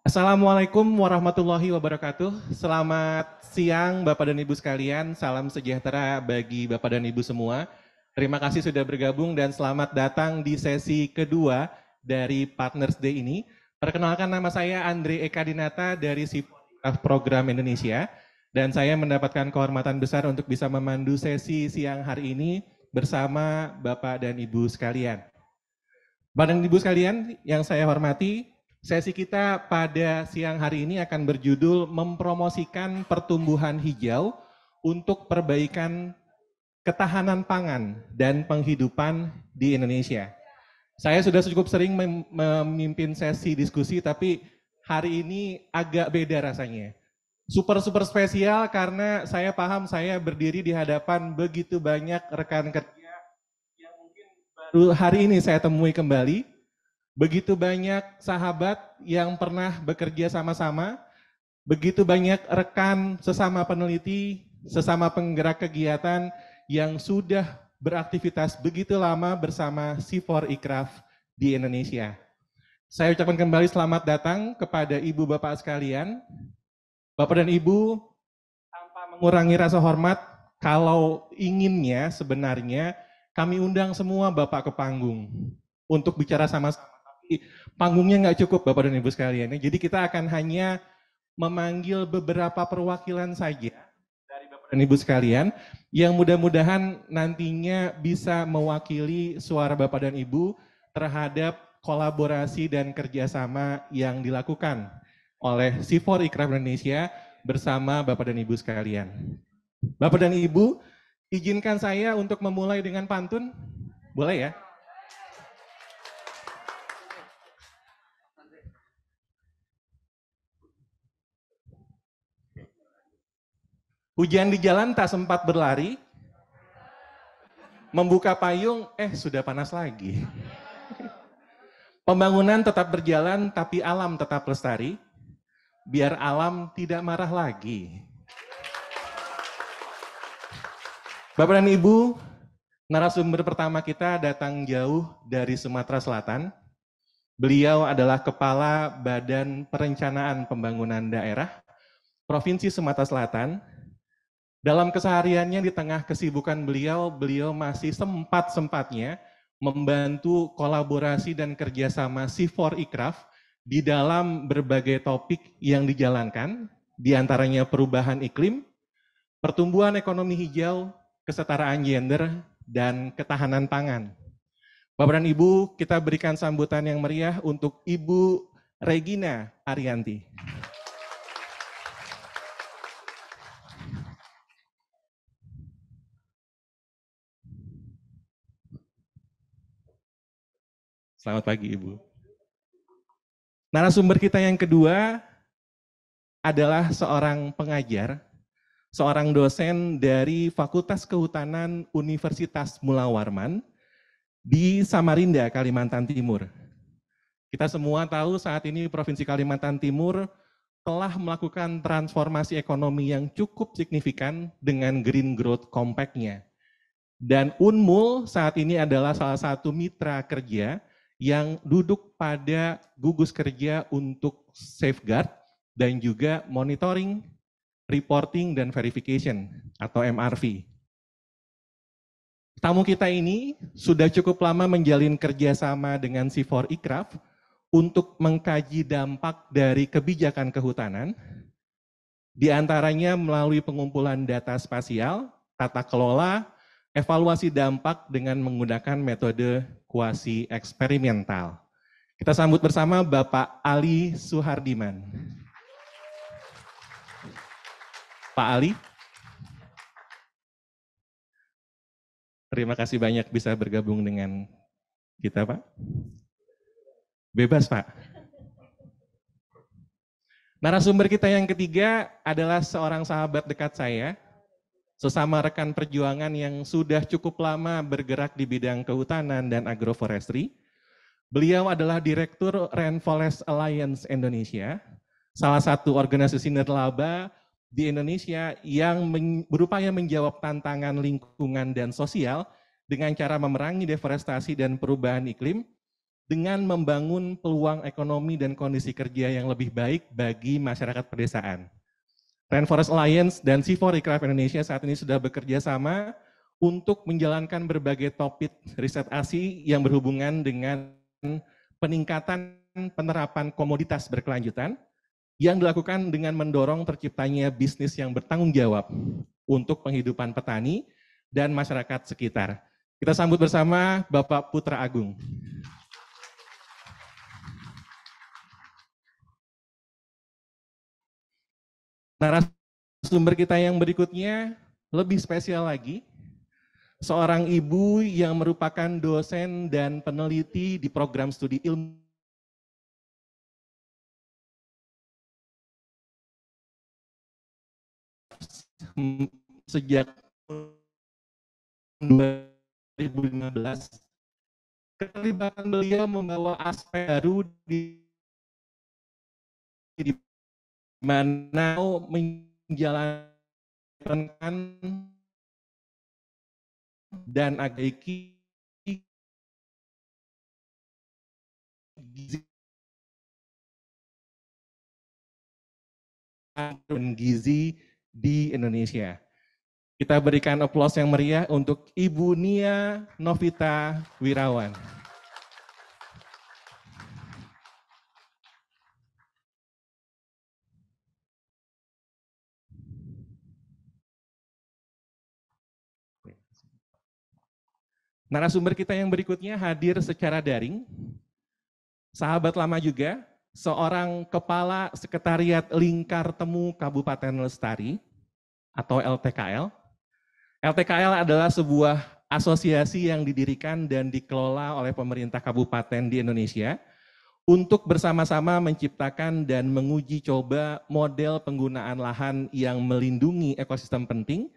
Assalamualaikum warahmatullahi wabarakatuh. Selamat siang Bapak dan Ibu sekalian. Salam sejahtera bagi Bapak dan Ibu semua. Terima kasih sudah bergabung dan selamat datang di sesi kedua dari Partners Day ini. Perkenalkan, nama saya Andre Eka Dinata dari Sipol Program Indonesia, dan saya mendapatkan kehormatan besar untuk bisa memandu sesi siang hari ini bersama Bapak dan Ibu sekalian. Bapak dan Ibu sekalian yang saya hormati, sesi kita pada siang hari ini akan berjudul mempromosikan pertumbuhan hijau untuk perbaikan ketahanan pangan dan penghidupan di Indonesia. Saya sudah cukup sering memimpin sesi diskusi, tapi hari ini agak beda rasanya. Super spesial karena saya paham saya berdiri di hadapan begitu banyak rekan kerja yang mungkin baru hari ini saya temui kembali. Begitu banyak sahabat yang pernah bekerja sama-sama, begitu banyak rekan sesama peneliti, sesama penggerak kegiatan yang sudah beraktivitas begitu lama bersama C4ICRAF di Indonesia. Saya ucapkan kembali selamat datang kepada Ibu Bapak sekalian. Bapak dan Ibu, tanpa mengurangi rasa hormat, kalau inginnya sebenarnya kami undang semua Bapak ke panggung untuk bicara sama-sama. Panggungnya nggak cukup Bapak dan Ibu sekalian. Jadi kita akan hanya memanggil beberapa perwakilan saja dari Bapak dan Ibu sekalian yang mudah-mudahan nantinya bisa mewakili suara Bapak dan Ibu terhadap kolaborasi dan kerjasama yang dilakukan oleh C4ICRAF Indonesia bersama Bapak dan Ibu sekalian. Bapak dan Ibu, izinkan saya untuk memulai dengan pantun. Boleh ya? Hujan di jalan tak sempat berlari, membuka payung, sudah panas lagi. Pembangunan tetap berjalan, tapi alam tetap lestari, biar alam tidak marah lagi. Bapak dan Ibu, narasumber pertama kita datang jauh dari Sumatera Selatan. Beliau adalah Kepala Badan Perencanaan Pembangunan Daerah Provinsi Sumatera Selatan. Dalam kesehariannya di tengah kesibukan beliau masih sempat-sempatnya membantu kolaborasi dan kerjasama C4ICRAF di dalam berbagai topik yang dijalankan, diantaranya perubahan iklim, pertumbuhan ekonomi hijau, kesetaraan gender, dan ketahanan pangan. Bapak dan Ibu, kita berikan sambutan yang meriah untuk Ibu Regina Arianti. Selamat pagi, Ibu. Narasumber kita yang kedua adalah seorang pengajar, seorang dosen dari Fakultas Kehutanan Universitas Mula Warman di Samarinda, Kalimantan Timur. Kita semua tahu saat ini Provinsi Kalimantan Timur telah melakukan transformasi ekonomi yang cukup signifikan dengan Green Growth Compact-nya. Dan Unmul saat ini adalah salah satu mitra kerja yang duduk pada gugus kerja untuk safeguard dan juga monitoring, reporting, dan verification atau MRV. Tamu kita ini sudah cukup lama menjalin kerjasama dengan C4ICRAF untuk mengkaji dampak dari kebijakan kehutanan, diantaranya melalui pengumpulan data spasial, tata kelola, evaluasi dampak dengan menggunakan metode kuasi eksperimental. Kita sambut bersama Bapak Ali Suhardiman. Pak Ali, terima kasih banyak bisa bergabung dengan kita, Pak. Bebas, Pak. Narasumber kita yang ketiga adalah seorang sahabat dekat saya, sesama rekan perjuangan yang sudah cukup lama bergerak di bidang kehutanan dan agroforestry. Beliau adalah Direktur Rainforest Alliance Indonesia, salah satu organisasi nirlaba di Indonesia yang berupaya menjawab tantangan lingkungan dan sosial dengan cara memerangi deforestasi dan perubahan iklim dengan membangun peluang ekonomi dan kondisi kerja yang lebih baik bagi masyarakat pedesaan. Rainforest Alliance dan C4 Icraft Indonesia saat ini sudah bekerja sama untuk menjalankan berbagai topik riset ASI yang berhubungan dengan peningkatan penerapan komoditas berkelanjutan yang dilakukan dengan mendorong terciptanya bisnis yang bertanggung jawab untuk penghidupan petani dan masyarakat sekitar. Kita sambut bersama Bapak Putra Agung. Narasumber kita yang berikutnya lebih spesial lagi, seorang ibu yang merupakan dosen dan peneliti di program studi ilmu sejak 2015. Keterlibatan beliau membawa aspek baru di mana menjalankan dan agaiki gizi di Indonesia. Kita berikan aplaus yang meriah untuk Ibu Nia Novita Wirawan. Narasumber kita yang berikutnya hadir secara daring. Sahabat lama juga, seorang Kepala Sekretariat Lingkar Temu Kabupaten Lestari atau LTKL. LTKL adalah sebuah asosiasi yang didirikan dan dikelola oleh pemerintah kabupaten di Indonesia untuk bersama-sama menciptakan dan menguji coba model penggunaan lahan yang melindungi ekosistem penting,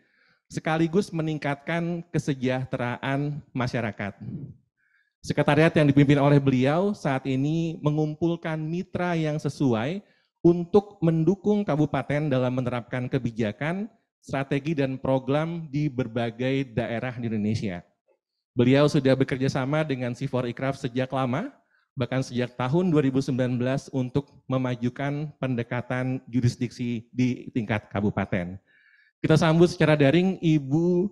sekaligus meningkatkan kesejahteraan masyarakat. Sekretariat yang dipimpin oleh beliau saat ini mengumpulkan mitra yang sesuai untuk mendukung kabupaten dalam menerapkan kebijakan, strategi, dan program di berbagai daerah di Indonesia. Beliau sudah bekerja sama dengan C4 Icraft sejak lama, bahkan sejak tahun 2019 untuk memajukan pendekatan jurisdiksi di tingkat kabupaten. Kita sambut secara daring Ibu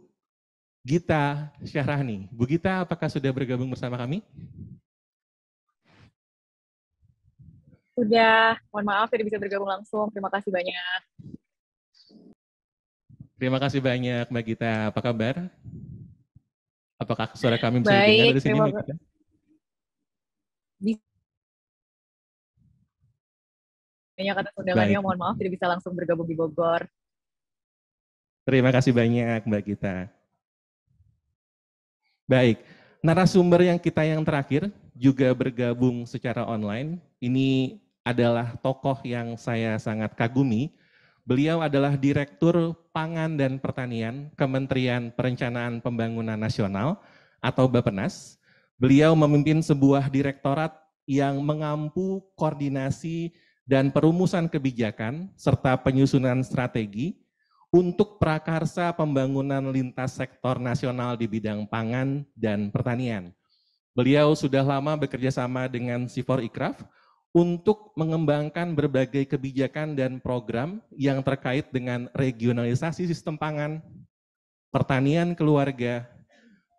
Gita Syahrani. Bu Gita, apakah sudah bergabung bersama kami? Sudah, mohon maaf tidak bisa bergabung langsung. Terima kasih banyak. Terima kasih banyak Mbak Gita. Apa kabar? Apakah suara kami bisa Baik, didengar dari sini Mbak Gita? Banyak atas undangannya, mohon maaf tidak bisa langsung bergabung di Bogor. Terima kasih banyak Mbak Gita. Baik, narasumber yang kita yang terakhir juga bergabung secara online. Ini adalah tokoh yang saya sangat kagumi. Beliau adalah Direktur Pangan dan Pertanian Kementerian Perencanaan Pembangunan Nasional atau Bappenas. Beliau memimpin sebuah direktorat yang mengampu koordinasi dan perumusan kebijakan serta penyusunan strategi untuk prakarsa pembangunan lintas sektor nasional di bidang pangan dan pertanian. Beliau sudah lama bekerja sama dengan C4 Icraft untuk mengembangkan berbagai kebijakan dan program yang terkait dengan regionalisasi sistem pangan, pertanian keluarga,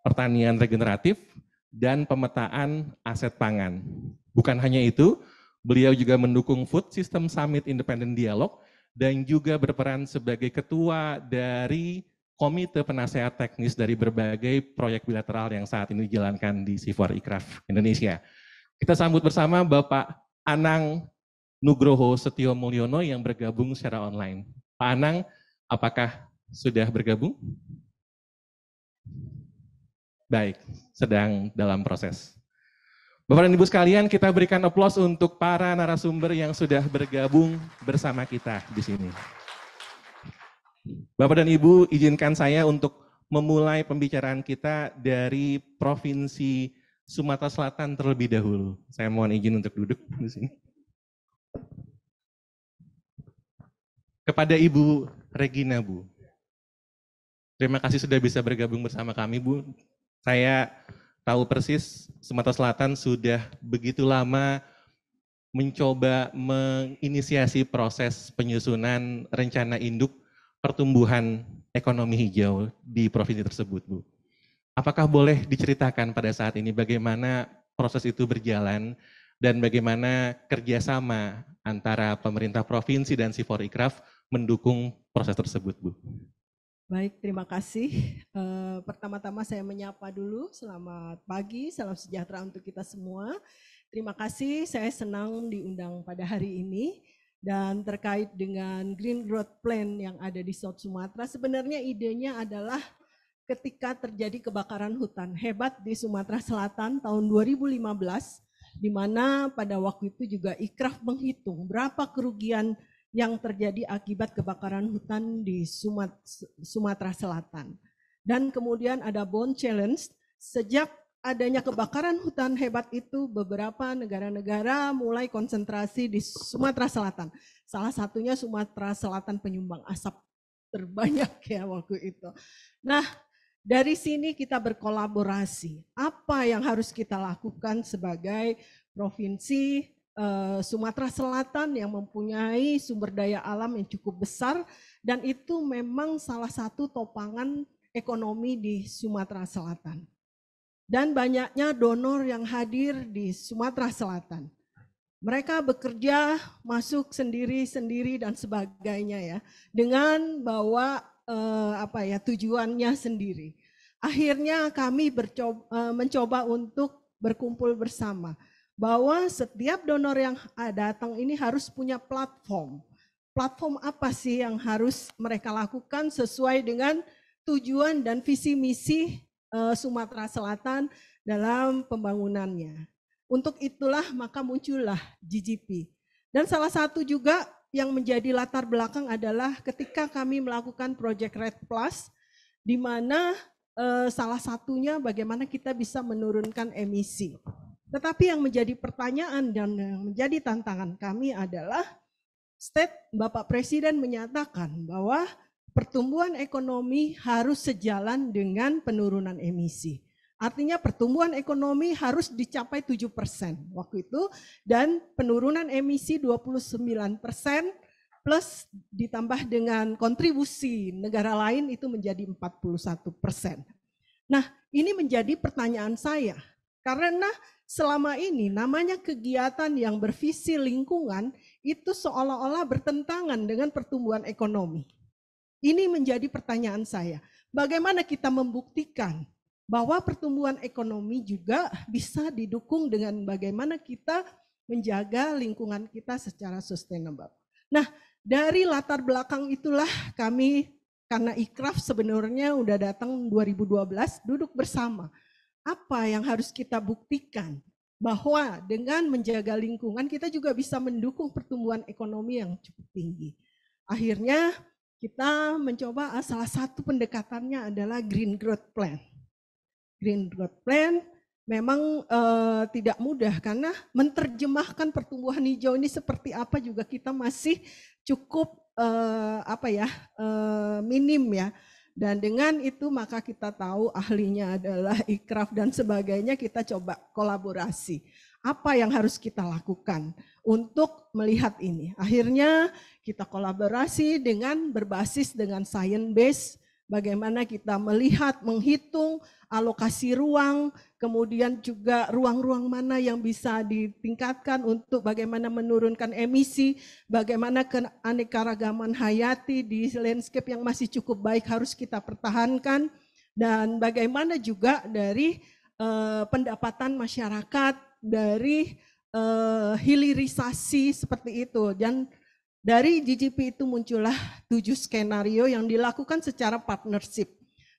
pertanian regeneratif, dan pemetaan aset pangan. Bukan hanya itu, beliau juga mendukung Food System Summit Independent Dialog dan juga berperan sebagai ketua dari Komite Penasehat Teknis dari berbagai proyek bilateral yang saat ini dijalankan di C4 Icraft Indonesia. Kita sambut bersama Bapak Anang Nugroho Setio Mulyono yang bergabung secara online. Pak Anang, apakah sudah bergabung? Baik, sedang dalam proses. Bapak dan Ibu sekalian, kita berikan aplaus untuk para narasumber yang sudah bergabung bersama kita di sini. Bapak dan Ibu, izinkan saya untuk memulai pembicaraan kita dari Provinsi Sumatera Selatan terlebih dahulu. Saya mohon izin untuk duduk di sini. Kepada Ibu Regina, Bu. Terima kasih sudah bisa bergabung bersama kami, Bu. Saya tahu persis Sumatera Selatan sudah begitu lama mencoba menginisiasi proses penyusunan rencana induk pertumbuhan ekonomi hijau di provinsi tersebut, Bu. Apakah boleh diceritakan pada saat ini bagaimana proses itu berjalan dan bagaimana kerjasama antara pemerintah provinsi dan Sifor-Ikraf mendukung proses tersebut, Bu? Baik, terima kasih. Pertama-tama saya menyapa dulu, selamat pagi, salam sejahtera untuk kita semua. Terima kasih, saya senang diundang pada hari ini. Dan terkait dengan Green Growth Plan yang ada di South Sumatera, sebenarnya idenya adalah ketika terjadi kebakaran hutan hebat di Sumatera Selatan tahun 2015, di mana pada waktu itu juga Ikraf menghitung berapa kerugian yang terjadi akibat kebakaran hutan di Sumatera Selatan. Dan kemudian ada Bond Challenge, sejak adanya kebakaran hutan hebat itu beberapa negara-negara mulai konsentrasi di Sumatera Selatan. Salah satunya Sumatera Selatan penyumbang asap terbanyak ya waktu itu. Nah, dari sini kita berkolaborasi. Apa yang harus kita lakukan sebagai provinsi Sumatera Selatan yang mempunyai sumber daya alam yang cukup besar, dan itu memang salah satu topangan ekonomi di Sumatera Selatan. Dan banyaknya donor yang hadir di Sumatera Selatan. Mereka bekerja masuk sendiri-sendiri dan sebagainya ya, dengan bawa tujuannya sendiri. Akhirnya kami mencoba untuk berkumpul bersama, bahwa setiap donor yang datang ini harus punya platform. Platform apa sih yang harus mereka lakukan sesuai dengan tujuan dan visi misi Sumatera Selatan dalam pembangunannya. Untuk itulah maka muncullah GGP. Dan salah satu juga yang menjadi latar belakang adalah ketika kami melakukan Project Red Plus, di mana salah satunya bagaimana kita bisa menurunkan emisi. Tetapi yang menjadi pertanyaan dan yang menjadi tantangan kami adalah Bapak Presiden menyatakan bahwa pertumbuhan ekonomi harus sejalan dengan penurunan emisi. Artinya pertumbuhan ekonomi harus dicapai 7% waktu itu, dan penurunan emisi 29% plus ditambah dengan kontribusi negara lain itu menjadi 41%. Nah, ini menjadi pertanyaan saya, karena selama ini namanya kegiatan yang bervisi lingkungan itu seolah-olah bertentangan dengan pertumbuhan ekonomi. Ini menjadi pertanyaan saya, bagaimana kita membuktikan bahwa pertumbuhan ekonomi juga bisa didukung dengan bagaimana kita menjaga lingkungan kita secara sustainable. Nah, dari latar belakang itulah kami, karena Ikraf sebenarnya udah datang 2012, duduk bersama. Apa yang harus kita buktikan? Bahwa dengan menjaga lingkungan kita juga bisa mendukung pertumbuhan ekonomi yang cukup tinggi. Akhirnya kita mencoba salah satu pendekatannya adalah Green Growth Plan. Green Growth Plan memang tidak mudah karena menerjemahkan pertumbuhan hijau ini seperti apa juga kita masih cukup minim ya. Dan dengan itu maka kita tahu ahlinya adalah Ikraf dan sebagainya, kita coba kolaborasi. Apa yang harus kita lakukan untuk melihat ini? Akhirnya kita kolaborasi dengan berbasis dengan science based, bagaimana kita melihat, menghitung alokasi ruang, kemudian juga ruang-ruang mana yang bisa ditingkatkan untuk bagaimana menurunkan emisi, bagaimana keanekaragaman hayati di landscape yang masih cukup baik harus kita pertahankan, dan bagaimana juga dari pendapatan masyarakat, dari hilirisasi seperti itu. Dan dari GGP itu muncullah 7 skenario yang dilakukan secara partnership.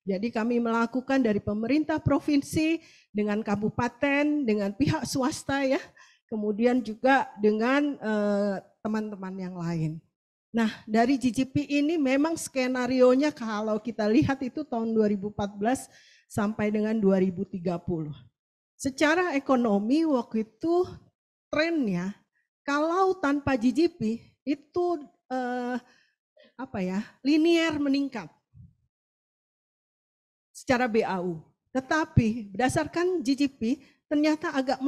Jadi kami melakukan dari pemerintah provinsi dengan kabupaten, dengan pihak swasta ya, kemudian juga dengan teman-teman yang lain. Nah, dari GGP ini memang skenarionya kalau kita lihat itu tahun 2014 sampai dengan 2030. Secara ekonomi waktu itu trennya kalau tanpa GGP itu linear meningkat secara BAU. Tetapi berdasarkan GGP ternyata agak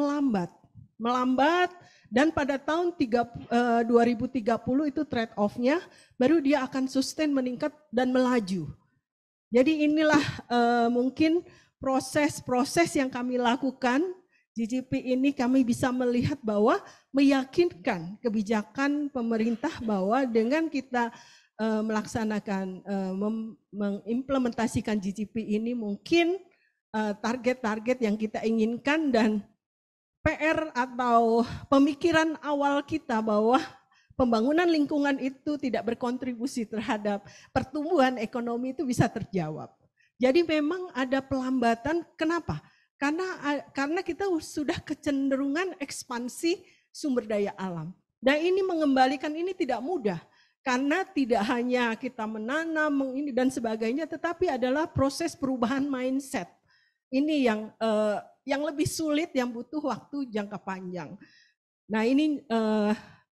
melambat dan pada tahun 2030 itu trade off-nya baru dia akan sustain meningkat dan melaju. Jadi inilah mungkin proses-proses yang kami lakukan. GGP ini kami bisa melihat bahwa meyakinkan kebijakan pemerintah bahwa dengan kita melaksanakan, mengimplementasikan GGP ini mungkin target-target yang kita inginkan dan PR atau pemikiran awal kita bahwa pembangunan lingkungan itu tidak berkontribusi terhadap pertumbuhan ekonomi itu bisa terjawab. Jadi memang ada pelambatan, kenapa? Karena kita sudah kecenderungan ekspansi sumber daya alam. Dan ini mengembalikan ini tidak mudah. Karena tidak hanya kita menanam ini dan sebagainya, tetapi adalah proses perubahan mindset. Ini yang lebih sulit, yang butuh waktu jangka panjang. Nah ini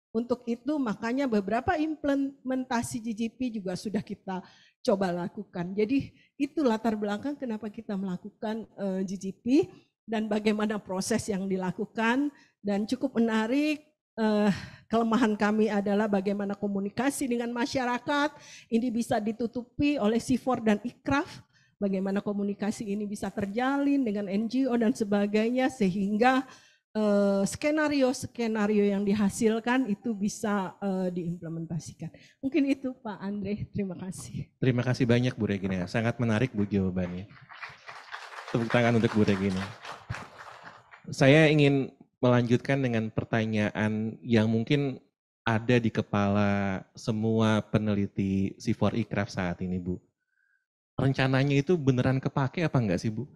untuk itu makanya beberapa implementasi GGP juga sudah kita coba lakukan. Jadi itu latar belakang kenapa kita melakukan GGP dan bagaimana proses yang dilakukan, dan cukup menarik. Kelemahan kami adalah bagaimana komunikasi dengan masyarakat, ini bisa ditutupi oleh CIFOR dan ICRAF, bagaimana komunikasi ini bisa terjalin dengan NGO dan sebagainya, sehingga skenario-skenario yang dihasilkan itu bisa diimplementasikan. Mungkin itu Pak Andre, terima kasih. Terima kasih banyak Bu Regina, sangat menarik Bu jawabannya. Tepuk tangan untuk Bu Regina. Saya ingin melanjutkan dengan pertanyaan yang mungkin ada di kepala semua peneliti CIFOR ICRAF saat ini Bu. Rencananya itu beneran kepake apa enggak sih Bu?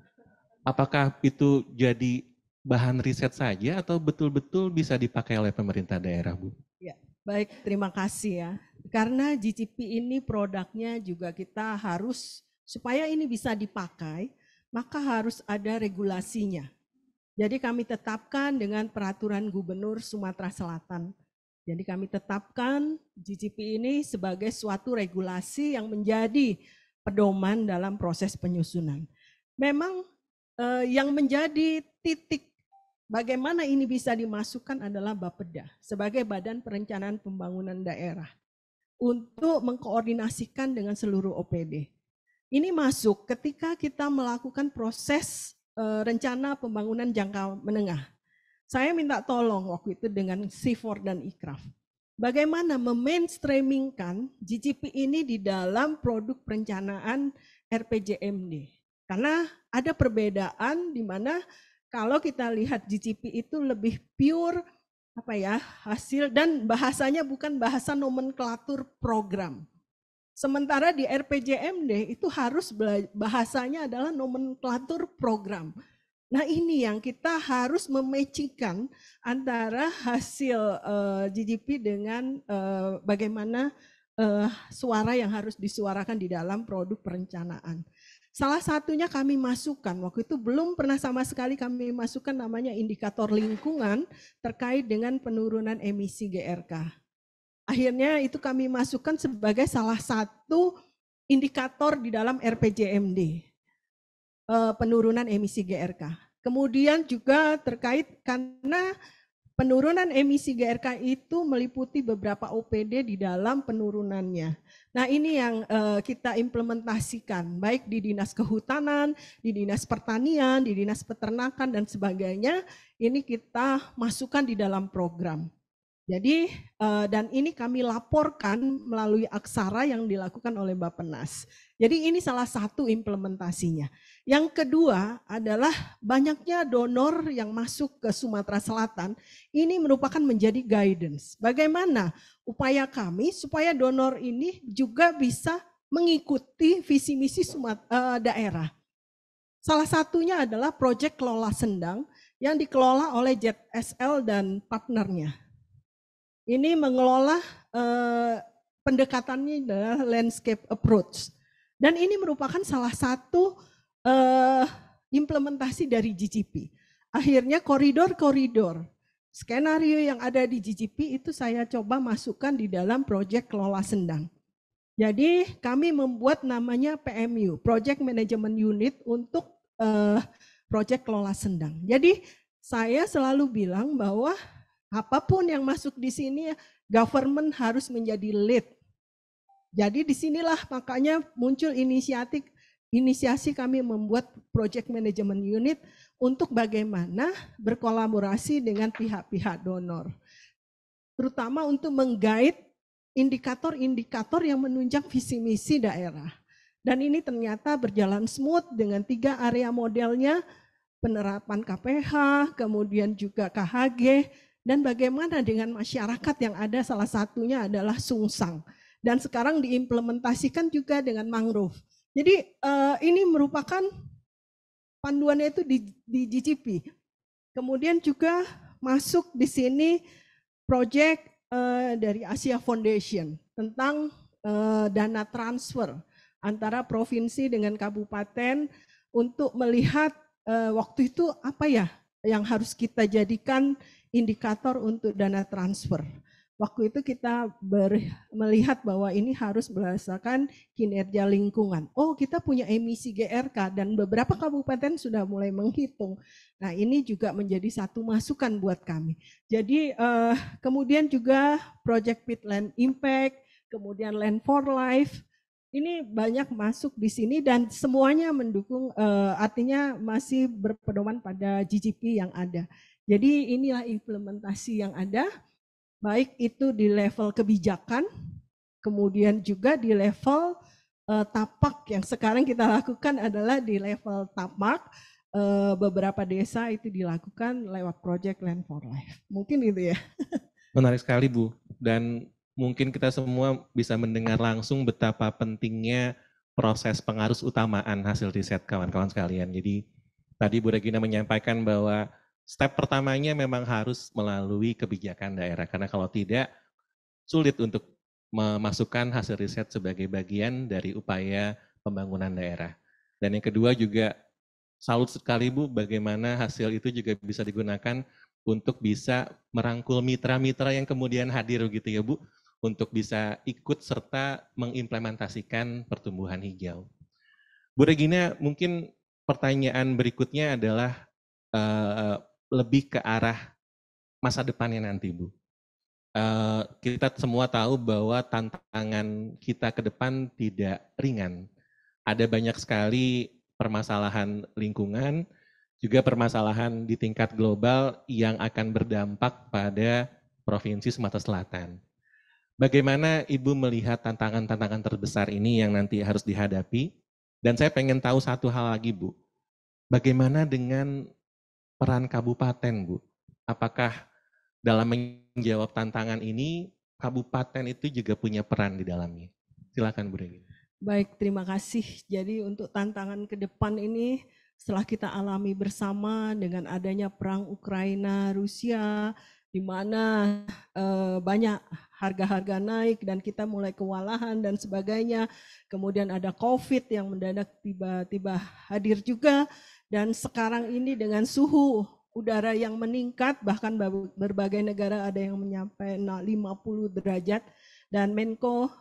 Apakah itu jadi bahan riset saja atau betul-betul bisa dipakai oleh pemerintah daerah, Bu? Ya, baik, terima kasih ya. Karena GGP ini produknya juga kita harus, supaya ini bisa dipakai, maka harus ada regulasinya. Jadi kami tetapkan dengan peraturan Gubernur Sumatera Selatan. Jadi kami tetapkan GGP ini sebagai suatu regulasi yang menjadi pedoman dalam proses penyusunan. Memang yang menjadi titik bagaimana ini bisa dimasukkan adalah Bapeda sebagai Badan Perencanaan Pembangunan Daerah untuk mengkoordinasikan dengan seluruh OPD. Ini masuk ketika kita melakukan proses rencana pembangunan jangka menengah. Saya minta tolong waktu itu dengan CIFOR dan ICRAF. Bagaimana memainstreamingkan GGP ini di dalam produk perencanaan RPJMD. Karena ada perbedaan di mana kalau kita lihat GGP itu lebih pure hasil dan bahasanya bukan bahasa nomenklatur program. Sementara di RPJMD itu harus bahasanya adalah nomenklatur program. Nah ini yang kita harus mematchingkan antara hasil GGP dengan bagaimana suara yang harus disuarakan di dalam produk perencanaan. Salah satunya kami masukkan, waktu itu belum pernah sama sekali kami masukkan namanya indikator lingkungan terkait dengan penurunan emisi GRK. Akhirnya itu kami masukkan sebagai salah satu indikator di dalam RPJMD, penurunan emisi GRK. Kemudian juga terkait karena penurunan emisi GRK itu meliputi beberapa OPD di dalam penurunannya. Nah ini yang kita implementasikan, baik di Dinas Kehutanan, di Dinas Pertanian, di Dinas Peternakan dan sebagainya, ini kita masukkan di dalam program. Jadi dan ini kami laporkan melalui aksara yang dilakukan oleh Bappenas. Jadi ini salah satu implementasinya. Yang kedua adalah banyaknya donor yang masuk ke Sumatera Selatan. Ini merupakan menjadi guidance. Bagaimana upaya kami supaya donor ini juga bisa mengikuti visi misi daerah. Salah satunya adalah proyek kelola sendang yang dikelola oleh JSL dan partnernya. Ini mengelola pendekatannya adalah landscape approach. Dan ini merupakan salah satu implementasi dari GGP. Akhirnya koridor-koridor skenario yang ada di GGP itu saya coba masukkan di dalam proyek kelola sendang. Jadi kami membuat namanya PMU, Project Management Unit, untuk proyek kelola sendang. Jadi saya selalu bilang bahwa apapun yang masuk di sini, government harus menjadi lead. Jadi disinilah makanya muncul inisiasi kami membuat project management unit untuk bagaimana berkolaborasi dengan pihak-pihak donor. Terutama untuk menggait indikator-indikator yang menunjang visi misi daerah. Dan ini ternyata berjalan smooth dengan 3 area modelnya, penerapan KPH, kemudian juga KHG, dan bagaimana dengan masyarakat yang ada, salah satunya adalah Sungsang. Dan sekarang diimplementasikan juga dengan mangrove. Jadi ini merupakan panduannya itu di GCP. Kemudian juga masuk di sini proyek dari Asia Foundation tentang dana transfer antara provinsi dengan kabupaten untuk melihat waktu itu apa ya yang harus kita jadikan indikator untuk dana transfer. Waktu itu kita melihat bahwa ini harus berdasarkan kinerja lingkungan. Oh, kita punya emisi GRK dan beberapa kabupaten sudah mulai menghitung. Nah, ini juga menjadi satu masukan buat kami. Jadi kemudian juga Project Peatland Impact, kemudian Land for Life, ini banyak masuk di sini dan semuanya mendukung, artinya masih berpedoman pada GCP yang ada. Jadi inilah implementasi yang ada, baik itu di level kebijakan, kemudian juga di level tapak yang sekarang kita lakukan adalah di level tapak, beberapa desa itu dilakukan lewat Project Land for Life. Mungkin itu ya. Menarik sekali Bu, dan mungkin kita semua bisa mendengar langsung betapa pentingnya proses pengarus utamaan hasil riset kawan-kawan sekalian. Jadi tadi Bu Regina menyampaikan bahwa step pertamanya memang harus melalui kebijakan daerah, karena kalau tidak, sulit untuk memasukkan hasil riset sebagai bagian dari upaya pembangunan daerah. Dan yang kedua juga, salut sekali Bu, bagaimana hasil itu juga bisa digunakan untuk bisa merangkul mitra-mitra yang kemudian hadir gitu ya Bu, untuk bisa ikut serta mengimplementasikan pertumbuhan hijau. Bu Regina, mungkin pertanyaan berikutnya adalah lebih ke arah masa depannya nanti Bu. Kita semua tahu bahwa tantangan kita ke depan tidak ringan. Ada banyak sekali permasalahan lingkungan, juga permasalahan di tingkat global yang akan berdampak pada Provinsi Sumatera Selatan. Bagaimana Ibu melihat tantangan-tantangan terbesar ini yang nanti harus dihadapi? Dan saya pengen tahu satu hal lagi Bu, bagaimana dengan peran kabupaten Bu? Apakah dalam menjawab tantangan ini, kabupaten itu juga punya peran di dalamnya? Silakan Bu Regina. Baik, terima kasih. Jadi untuk tantangan ke depan ini, setelah kita alami bersama dengan adanya perang Ukraina, Rusia, di mana banyak harga-harga naik dan kita mulai kewalahan dan sebagainya. Kemudian ada COVID yang mendadak tiba-tiba hadir juga. Dan sekarang ini dengan suhu udara yang meningkat, bahkan berbagai negara ada yang mencapai 50 derajat. Dan Menko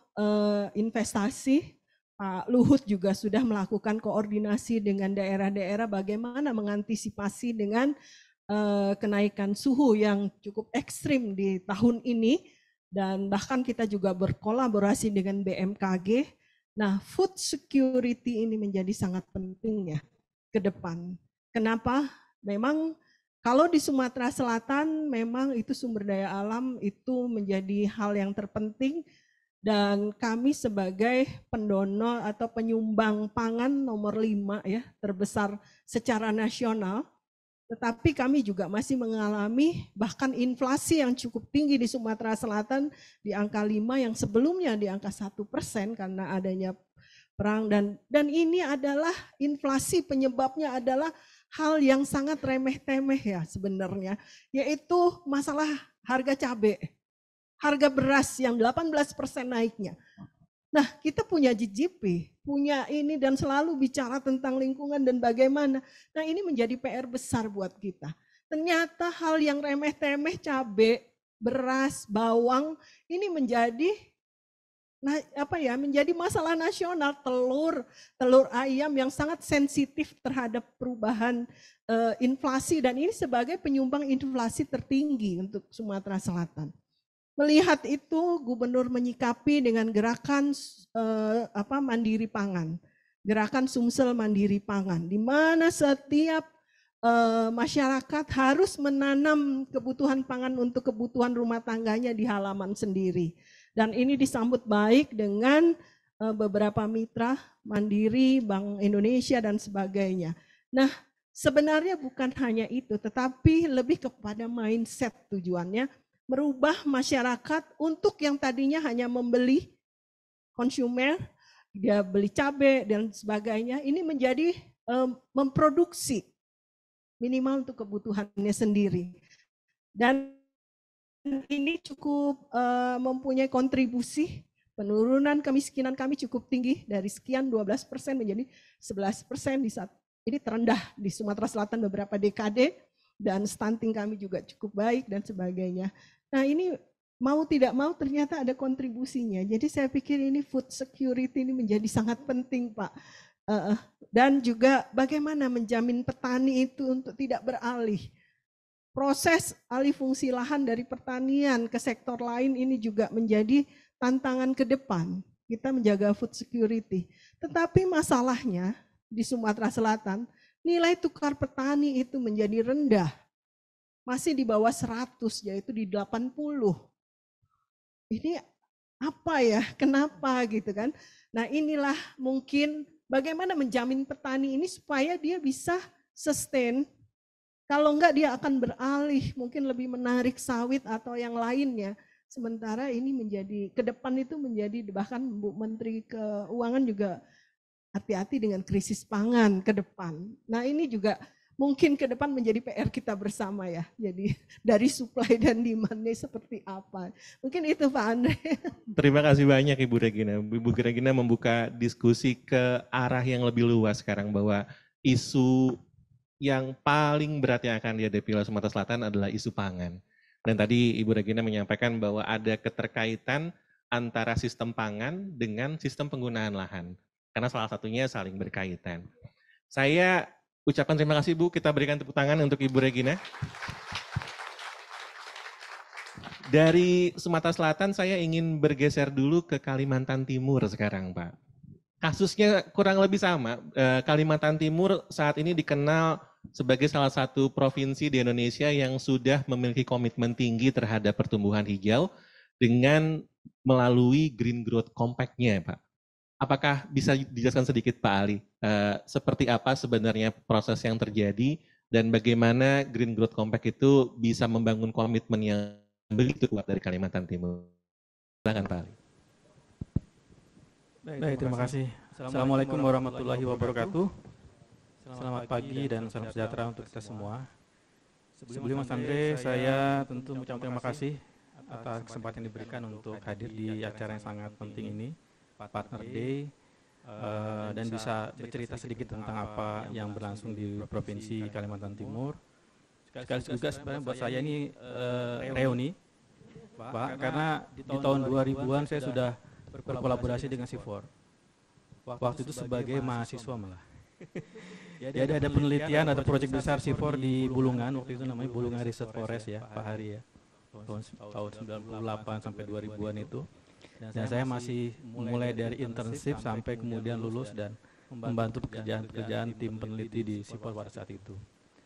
Investasi, Pak Luhut juga sudah melakukan koordinasi dengan daerah-daerah bagaimana mengantisipasi dengan kenaikan suhu yang cukup ekstrim di tahun ini. Dan bahkan kita juga berkolaborasi dengan BMKG. Nah, food security ini menjadi sangat penting ya ke depan. Kenapa? Memang kalau di Sumatera Selatan memang itu sumber daya alam itu menjadi hal yang terpenting dan kami sebagai pendonor atau penyumbang pangan nomor 5 ya, terbesar secara nasional. Tetapi kami juga masih mengalami bahkan inflasi yang cukup tinggi di Sumatera Selatan di angka 5 yang sebelumnya di angka 1% karena adanya perang dan ini adalah inflasi penyebabnya adalah hal yang sangat remeh-temeh ya sebenarnya, yaitu masalah harga cabai, harga beras yang 18% naiknya. Nah, kita punya GCP, punya ini dan selalu bicara tentang lingkungan dan bagaimana. Nah, ini menjadi PR besar buat kita. Ternyata hal yang remeh-temeh cabai, beras, bawang ini menjadi menjadi masalah nasional. Telur ayam yang sangat sensitif terhadap perubahan inflasi, dan ini sebagai penyumbang inflasi tertinggi untuk Sumatera Selatan. Melihat itu, gubernur menyikapi dengan gerakan mandiri pangan, gerakan Sumsel Mandiri Pangan, di mana setiap masyarakat harus menanam kebutuhan pangan untuk kebutuhan rumah tangganya di halaman sendiri. Dan ini disambut baik dengan beberapa mitra Mandiri, Bank Indonesia, dan sebagainya. Nah, sebenarnya bukan hanya itu, tetapi lebih kepada mindset tujuannya, merubah masyarakat untuk yang tadinya hanya membeli konsumer, dia beli cabai dan sebagainya, ini menjadi memproduksi minimal untuk kebutuhannya sendiri. Dan ini cukup mempunyai kontribusi. Penurunan kemiskinan kami cukup tinggi, dari sekian 12% menjadi 11% di saat ini, terendah di Sumatera Selatan beberapa dekade, dan stunting kami juga cukup baik dan sebagainya. Nah, ini mau tidak mau ternyata ada kontribusinya. Jadi saya pikir ini food security ini menjadi sangat penting, Pak. Dan juga bagaimana menjamin petani itu untuk tidak beralih. Proses alih fungsi lahan dari pertanian ke sektor lain ini juga menjadi tantangan ke depan. Kita menjaga food security. Tetapi masalahnya di Sumatera Selatan, nilai tukar petani itu menjadi rendah. Masih di bawah 100, yaitu di 80. Ini apa ya? Kenapa gitu kan? Nah, inilah mungkin bagaimana menjamin petani ini supaya dia bisa sustain. Kalau enggak dia akan beralih, mungkin lebih menarik sawit atau yang lainnya. Sementara ini menjadi, ke depan itu menjadi, bahkan Bu Menteri Keuangan juga hati-hati dengan krisis pangan ke depan. Nah, ini juga mungkin ke depan menjadi PR kita bersama ya. Jadi dari supply dan demand-nya seperti apa. Mungkin itu Pak Andre. Terima kasih banyak Ibu Regina. Ibu Regina membuka diskusi ke arah yang lebih luas sekarang, bahwa isu yang paling berat yang akan dihadapi oleh Sumatera Selatan adalah isu pangan. Dan tadi Ibu Regina menyampaikan bahwa ada keterkaitan antara sistem pangan dengan sistem penggunaan lahan. Karena salah satunya saling berkaitan. Saya ucapkan terima kasih Bu, kita berikan tepuk tangan untuk Ibu Regina. Dari Sumatera Selatan saya ingin bergeser dulu ke Kalimantan Timur sekarang Pak. Kasusnya kurang lebih sama. Kalimantan Timur saat ini dikenal sebagai salah satu provinsi di Indonesia yang sudah memiliki komitmen tinggi terhadap pertumbuhan hijau dengan melalui Green Growth Compact-nya, Pak. Apakah bisa dijelaskan sedikit Pak Ali, seperti apa sebenarnya proses yang terjadi dan bagaimana Green Growth Compact itu bisa membangun komitmen yang begitu kuat dari Kalimantan Timur? Silakan Pak Ali. Baik, terima kasih. Assalamualaikum warahmatullahi wabarakatuh. Selamat pagi dan salam sejahtera untuk kita semua. Sebelum Mas Andre, saya tentu mengucapkan terima kasih atas kesempatan yang diberikan untuk hadir di acara yang sangat penting ini, Partner Day, dan bisa bercerita sedikit tentang apa yang berlangsung di Provinsi Kalimantan Timur. Sekaligus juga sebenarnya buat saya ini reuni, Pak, karena di tahun 2000-an saya sudah berkolaborasi dengan CIFOR. Waktu itu sebagai mahasiswa malah. Jadi ada penelitian, ada proyek besar CIFOR di Bulungan, waktu itu namanya Bulungan Research Forest ya, Pak Hari ya. Tahun 98 sampai 2000-an itu. Dan saya masih mulai dari internship sampai kemudian lulus dan membantu pekerjaan-pekerjaan tim peneliti di CIFOR pada saat itu.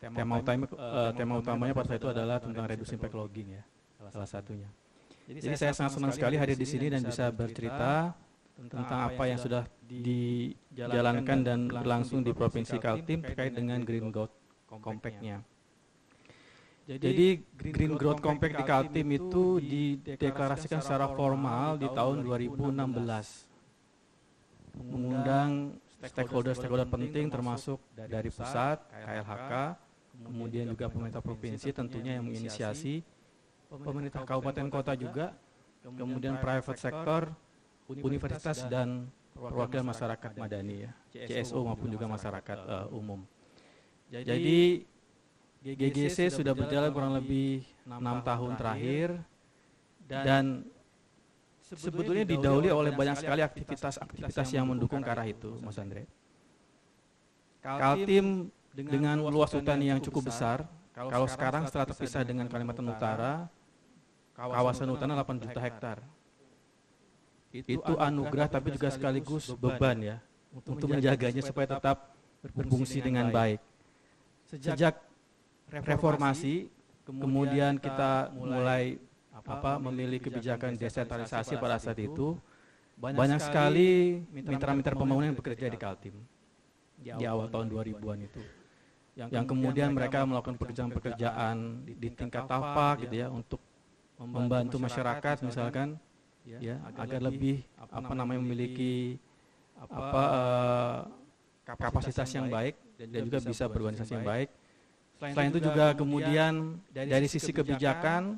Tema utamanya pada saat itu adalah tentang reducing impact logging ya, salah satunya. Jadi saya sangat senang sekali hadir di sini dan bisa bercerita tentang apa yang sudah dijalankan dan berlangsung di Provinsi Kaltim terkait dengan Green Growth Compact-nya. Jadi Green Growth Compact di Kaltim itu dideklarasikan secara formal di tahun 2016. Mengundang stakeholder penting termasuk dari pusat, KLHK, kemudian juga pemerintah provinsi tentunya yang menginisiasi, pemerintah kabupaten kota juga, kemudian private sector, universitas dan perwakilan masyarakat madani ya, CSO maupun juga masyarakat umum. Jadi GGC sudah berjalan kurang lebih 6 tahun terakhir dan sebetulnya didahului oleh banyak sekali aktivitas yang mendukung ke arah itu, Mas Andre. Kaltim dengan luas hutan yang cukup besar, kalau sekarang setelah terpisah dengan Kalimantan Utara, kawasan hutannya 8 juta hektar. Itu anugerah tapi juga sekaligus beban ya, untuk menjaganya supaya tetap berfungsi dengan baik. Sejak reformasi, kemudian kita mulai memilih kebijakan desentralisasi pada saat itu, banyak sekali mitra-mitra pembangunan yang bekerja di Kaltim di awal tahun 2000-an itu. Yang kemudian mereka melakukan pekerjaan-pekerjaan di tingkat tapak gitu ya, untuk membantu masyarakat misalkan ya, agar lebih memiliki kapasitas yang baik dan juga bisa berorganisasi yang baik. Selain itu juga kemudian dari sisi kebijakan,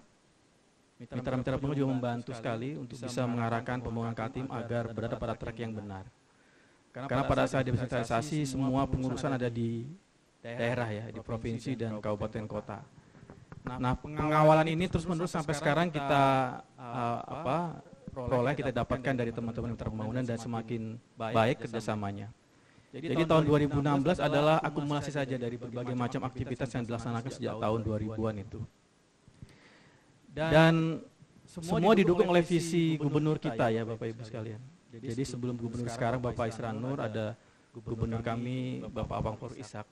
mitra-mitra pembangunan juga membantu sekali untuk bisa mengarahkan pembangunan Kaltim agar berada pada track yang benar. Karena pada saat desentralisasi semua pengurusan ada di daerah ya, di provinsi dan kabupaten kota. Nah, pengawalan ini terus-menerus sampai sekarang kita peroleh, kita dapatkan dari teman-teman mitra pembangunan dan semakin baik kerjasamanya. Jadi tahun 2016 adalah akumulasi saja dari berbagai macam aktivitas yang dilaksanakan sejak tahun 2000-an itu. Dan semua didukung oleh visi gubernur kita ya Bapak Ibu sekalian. Jadi sebelum gubernur sekarang Bapak Isran Nur, ada gubernur kami Bapak Abang Farouk Ishak.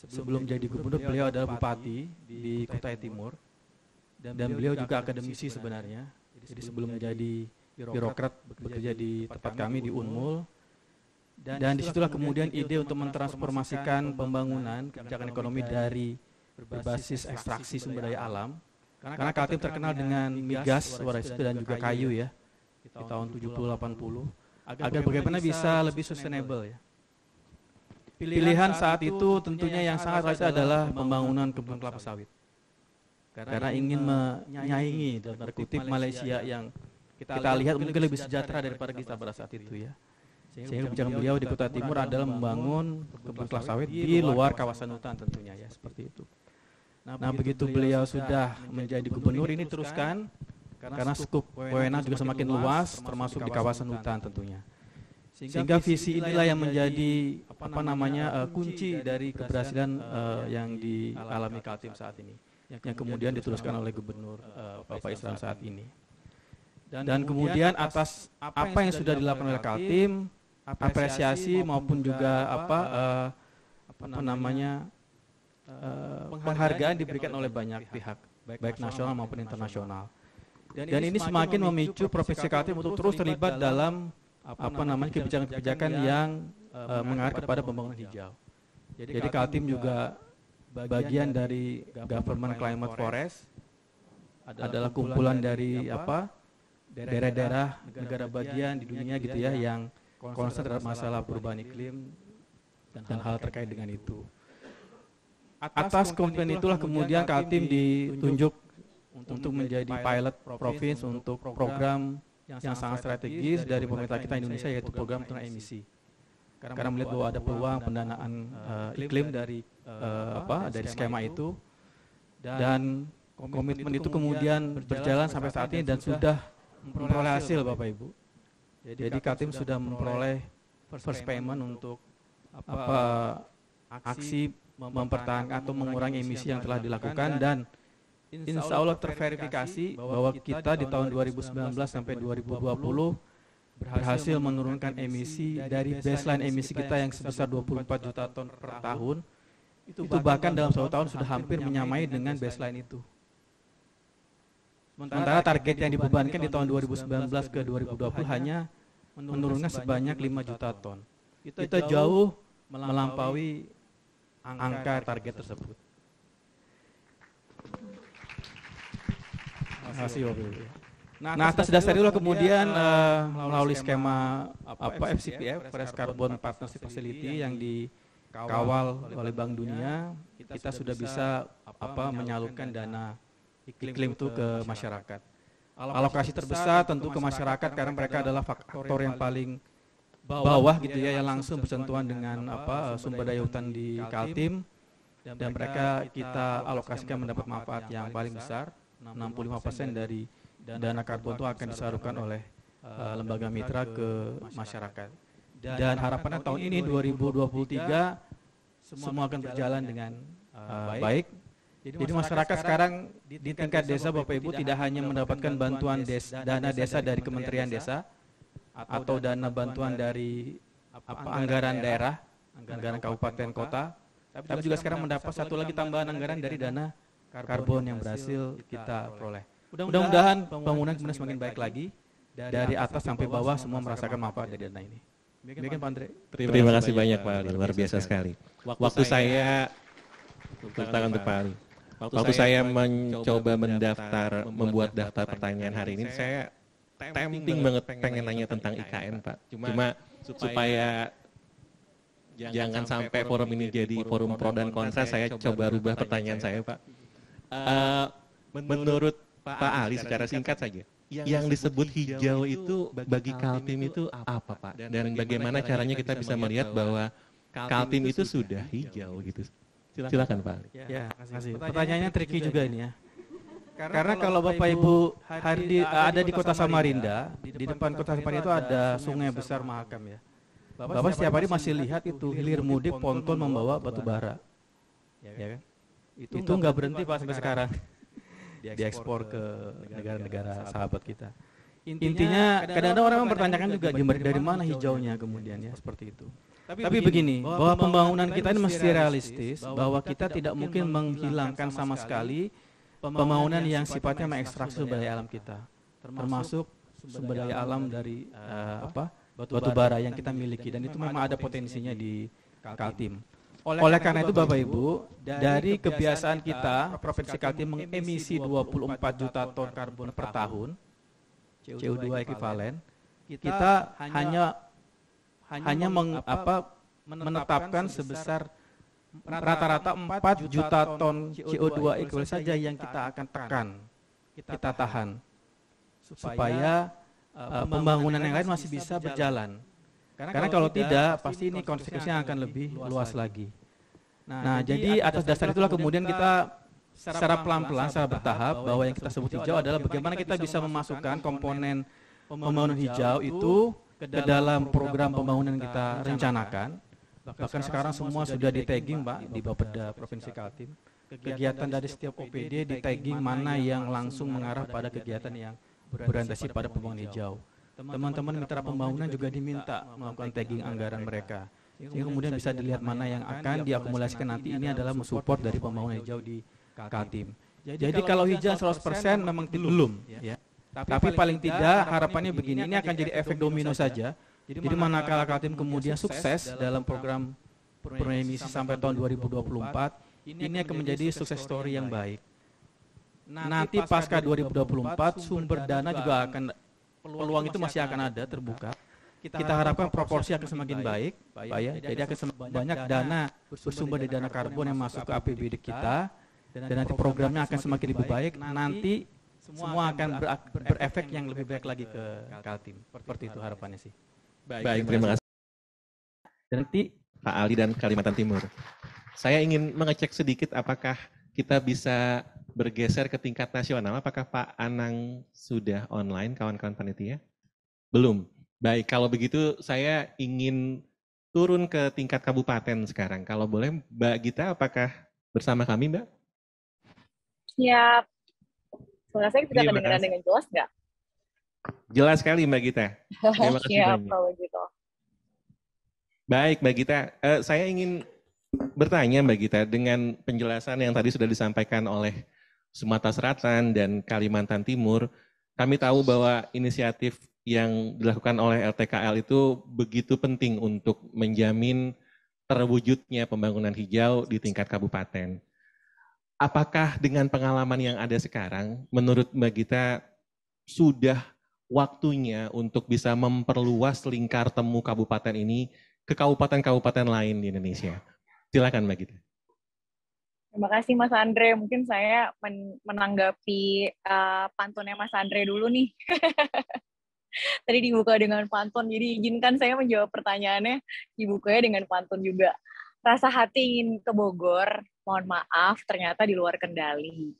Sebelum jadi gubernur beliau adalah bupati di Kutai Timur. Dan beliau juga akademisi sebenarnya. Jadi sebelum menjadi birokrat bekerja di tempat kami di Unmul. Dan disitulah kemudian ide untuk mentransformasikan pembangunan kebijakan ekonomi dari berbasis ekstraksi sumber daya alam. Karena Kaltim terkenal dengan migas pada situ dan juga kayu ya di tahun 70-80. Agar bagaimana bisa lebih sustainable ya. Pilihan saat itu tentunya yang sangat realistis adalah pembangunan kebun kelapa sawit. Karena ingin menyaingi dalam tanda kutip Malaysia yang kita lihat mungkin lebih sejahtera daripada kita pada saat itu ya. Sehingga kebijakan beliau di Kutai Timur adalah membangun kebun kelapa sawit di luar kawasan hutan tentunya ya, seperti itu. Nah, begitu beliau sudah menjadi gubernur ini teruskan karena skup wewenang juga semakin luas termasuk di kawasan hutan tentunya. Sehingga visi inilah yang menjadi kunci dari keberhasilan yang dialami Kaltim saat ini, yang kemudian diteruskan oleh Gubernur Bapak Isran saat ini. Dan kemudian atas apa yang sudah dilakukan oleh Kaltim, apresiasi maupun juga penghargaan diberikan oleh banyak pihak, baik nasional maupun internasional. Dan ini semakin memicu Provinsi Kaltim untuk terus terlibat dalam kebijakan-kebijakan yang mengarah kepada pembangunan hijau. Jadi Kaltim juga bagian dari Government Climate Forest, adalah kumpulan dari daerah-daerah negara bagian di dunia gitu ya yang concern terhadap masalah perubahan iklim dan hal terkait dengan itu. Atas komitmen itulah kemudian Kaltim ditunjuk untuk menjadi pilot provinsi untuk program yang sangat strategis dari pemerintah kita Indonesia, yaitu program pengurangan emisi. Karena melihat bahwa ada peluang pendanaan iklim dari skema itu, dan komitmen itu kemudian berjalan sampai saat ini dan sudah memperoleh hasil Bapak Ibu. Jadi Kaltim sudah memperoleh first payment untuk aksi mempertahankan atau mengurangi emisi yang telah dilakukan, dan insya Allah terverifikasi bahwa kita di tahun 2019 sampai 2020 berhasil menurunkan emisi dari baseline emisi kita yang sebesar 24 juta ton per tahun. Itu bahkan dalam 1 tahun sudah hampir menyamai dengan baseline itu. Sementara target yang dibebankan di tahun 2019 ke 2020 hanya menurunkan sebanyak 5 juta ton. Itu jauh melampaui angka target tersebut. Terima kasih Bapak Ibu. Nah, atas dasar itulah kemudian melalui skema FCPF, Forest Carbon Partnership Facility, yang dikawal oleh Bank Dunia, kita sudah bisa menyalurkan dana iklim itu ke masyarakat. Alokasi terbesar tentu ke masyarakat karena mereka adalah faktor yang paling bawah gitu ya, yang langsung bersentuhan dengan sumber daya hutan di Kaltim, dan mereka kita alokasikan mendapat manfaat yang paling besar. 65% dari dana karbon itu akan disalurkan oleh lembaga mitra ke masyarakat. Dan harapannya tahun ini 2023 semua akan berjalan dengan baik. Jadi masyarakat sekarang di tingkat desa Bapak Ibu tidak hanya mendapatkan bantuan dana desa dari Kementerian Desa atau dana bantuan dari anggaran daerah, anggaran kabupaten kota, tapi juga sekarang mendapat satu lagi tambahan anggaran dari dana karbon yang berhasil kita peroleh. Mudah-mudahan pembangunan kemudian semakin baik lagi, dari atas sampai bawah semua merasakan manfaat dari dana ini. Demikian Pak Andre. Terima kasih banyak Pak Ali, luar biasa sekali. Waktu saya, tangan untuk Pak Ali. Waktu saya mencoba mendaftar, membuat daftar pertanyaan hari ini, saya tempting banget pengen nanya tentang IKN Pak. Cuma supaya jangan sampai forum ini jadi forum pro dan kontra, saya coba rubah pertanyaan saya Pak. Menurut Pak Ali secara singkat saja, yang disebut hijau itu bagi Kaltim itu apa Pak? Dan bagaimana caranya kita bisa melihat bahwa Kaltim itu sudah hijau gitu? Silakan Pak Ali. Ya, makasih. Pertanyaannya tricky juga ini ya. Karena kalau Bapak Ibu ada di Kota Samarinda, di depan Kota Samarinda itu ada sungai besar Mahakam ya. Bapak setiap hari masih lihat itu hilir mudik ponton membawa batu bara. Ya kan? Itu nggak berhenti Pak sampai sekarang. Diekspor ke negara-negara sahabat kita. Intinya kadang-kadang orang mempertanyakan juga dari mana hijaunya kemudian ya, seperti itu. Tapi begini, bahwa pembangunan kita ini mesti realistis, bahwa kita tidak mungkin menghilangkan sama sekali pembangunan yang sifatnya mengekstraksi sumber daya alam kita, termasuk sumber daya alam dari batu bara yang kita miliki, dan itu memang ada potensinya di Kaltim. Oleh karena itu Bapak Ibu, dari kebiasaan kita, Provinsi Kaltim mengemisi 24 juta ton karbon per tahun, CO2 ekuivalen, kita hanya menetapkan sebesar rata-rata 4 juta ton CO2 ekuivalen saja yang kita akan kita tahan, supaya pembangunan yang lain masih bisa berjalan. Karena kalau tidak, pasti ini konsekuensinya akan lebih luas lagi. Nah, jadi atas dasar itulah kemudian kita secara pelan-pelan, secara bertahap, bahwa yang kita sebut hijau adalah bagaimana kita bisa memasukkan komponen pembangunan hijau itu ke dalam program pembangunan yang kita rencanakan. Bahkan sekarang semua sudah di tagging Pak di Bapeda Provinsi Kaltim. Kegiatan dari setiap OPD di tagging mana yang langsung mengarah pada kegiatan yang berorientasi pada pembangunan hijau. Teman-teman mitra pembangunan juga diminta melakukan tagging anggaran mereka, sehingga kemudian bisa dilihat mana yang akan diakumulasikan nanti. Ini adalah mensupport dari pembangunan hijau di Kaltim. Jadi kalau hijau 100% memang belum ya. Tapi paling tidak harapannya begini, ini akan jadi efek domino saja. Jadi manakala Kaltim kemudian sukses dalam program emisi sampai tahun 2024, ini akan menjadi sukses story yang baik. Nanti pasca 2024 sumber dana juga akan, peluang itu masih akan ada terbuka. Kita harapkan proporsi akan semakin baik, Pak ya. Jadi akan semakin banyak dana bersumber dari dana karbon yang masuk ke APBD kita, dan nanti programnya akan semakin lebih baik. Nanti semua akan berefek yang lebih baik lagi ke Kaltim. Seperti itu harapannya sih. Baik, terima kasih. Dan nanti Pak Ali dan Kalimantan Timur. Saya ingin mengecek sedikit apakah kita bisa bergeser ke tingkat nasional. Apakah Pak Anang sudah online, kawan-kawan panitia? Belum. Baik, kalau begitu saya ingin turun ke tingkat kabupaten sekarang. Kalau boleh Mbak Gita, apakah bersama kami Mbak? Siap. Suara saya bisa kedengaran dengan jelas nggak? Jelas sekali Mbak Gita. Terima kasih Siap, banyak. kalau gitu. Baik Mbak Gita, saya ingin bertanya Mbak Gita, dengan penjelasan yang tadi sudah disampaikan oleh Sumatera Selatan dan Kalimantan Timur, kami tahu bahwa inisiatif yang dilakukan oleh LTKL itu begitu penting untuk menjamin terwujudnya pembangunan hijau di tingkat kabupaten. Apakah dengan pengalaman yang ada sekarang, menurut Mbak Gita, sudah waktunya untuk bisa memperluas lingkar temu kabupaten ini ke kabupaten-kabupaten lain di Indonesia? Silakan Mbak Gita. Terima kasih Mas Andre. Mungkin saya menanggapi pantunnya Mas Andre dulu nih. Tadi dibuka dengan pantun, jadi izinkan saya menjawab pertanyaannya dibukanya dengan pantun juga. Rasa hati ingin ke Bogor, mohon maaf ternyata di luar kendali.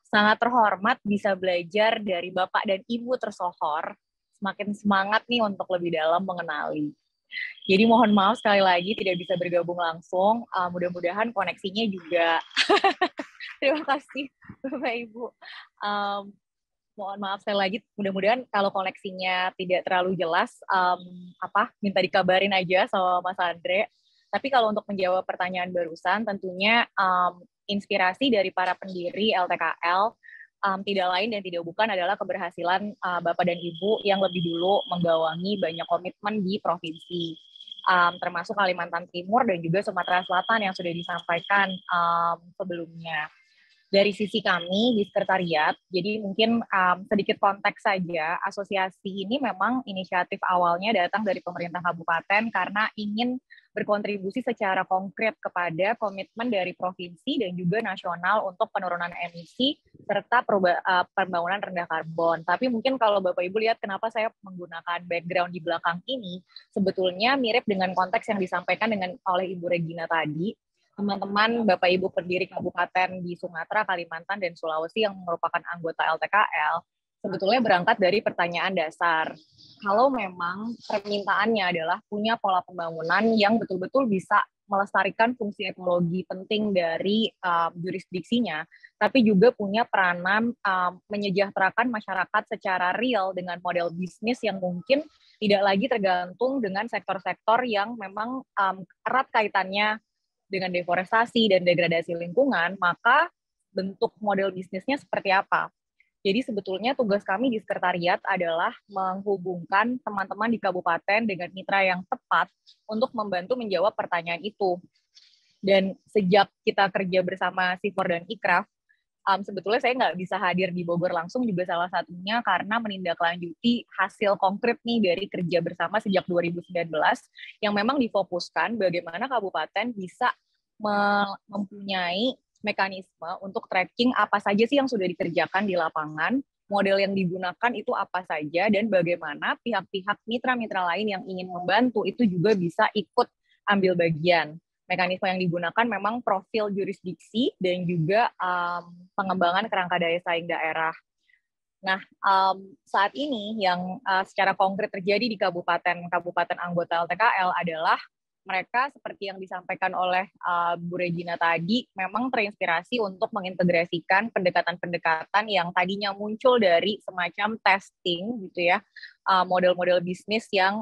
Sangat terhormat bisa belajar dari Bapak dan Ibu tersohor, semakin semangat nih untuk lebih dalam mengenali. Jadi mohon maaf sekali lagi tidak bisa bergabung langsung, mudah-mudahan koneksinya juga. Terima kasih Bapak Ibu. Mohon maaf sekali lagi, mudah-mudahan kalau koneksinya tidak terlalu jelas, minta dikabarin aja sama Mas Andre. Tapi kalau untuk menjawab pertanyaan barusan, tentunya inspirasi dari para pendiri LTKL tidak lain dan tidak bukan adalah keberhasilan Bapak dan Ibu yang lebih dulu menggawangi banyak komitmen di provinsi, termasuk Kalimantan Timur dan juga Sumatera Selatan yang sudah disampaikan sebelumnya. Dari sisi kami di sekretariat, jadi mungkin sedikit konteks saja, asosiasi ini memang inisiatif awalnya datang dari pemerintah kabupaten karena ingin berkontribusi secara konkret kepada komitmen dari provinsi dan juga nasional untuk penurunan emisi serta pembangunan rendah karbon. Tapi mungkin kalau Bapak Ibu lihat kenapa saya menggunakan background di belakang ini, sebetulnya mirip dengan konteks yang disampaikan oleh Ibu Regina tadi. Teman-teman Bapak Ibu pendiri kabupaten di Sumatera, Kalimantan, dan Sulawesi yang merupakan anggota LTKL, sebetulnya berangkat dari pertanyaan dasar. Kalau memang permintaannya adalah punya pola pembangunan yang betul-betul bisa melestarikan fungsi ekologi penting dari jurisdiksinya, tapi juga punya peranan menyejahterakan masyarakat secara real dengan model bisnis yang mungkin tidak lagi tergantung dengan sektor-sektor yang memang erat kaitannya dengan deforestasi dan degradasi lingkungan, maka bentuk model bisnisnya seperti apa? Jadi sebetulnya tugas kami di sekretariat adalah menghubungkan teman-teman di kabupaten dengan mitra yang tepat untuk membantu menjawab pertanyaan itu. Dan sejak kita kerja bersama Sifor dan Ikraf, sebetulnya saya nggak bisa hadir di Bogor langsung juga salah satunya karena menindaklanjuti hasil konkret nih dari kerja bersama sejak 2019 yang memang difokuskan bagaimana kabupaten bisa mempunyai mekanisme untuk tracking apa saja sih yang sudah dikerjakan di lapangan, model yang digunakan itu apa saja, dan bagaimana pihak-pihak mitra-mitra lain yang ingin membantu itu juga bisa ikut ambil bagian. Mekanisme yang digunakan memang profil jurisdiksi dan juga pengembangan kerangka daya saing daerah. Nah, saat ini yang secara konkret terjadi di kabupaten anggota LTKL adalah mereka seperti yang disampaikan oleh Bu Regina tadi, memang terinspirasi untuk mengintegrasikan pendekatan-pendekatan yang tadinya muncul dari semacam testing gitu ya, model-model bisnis yang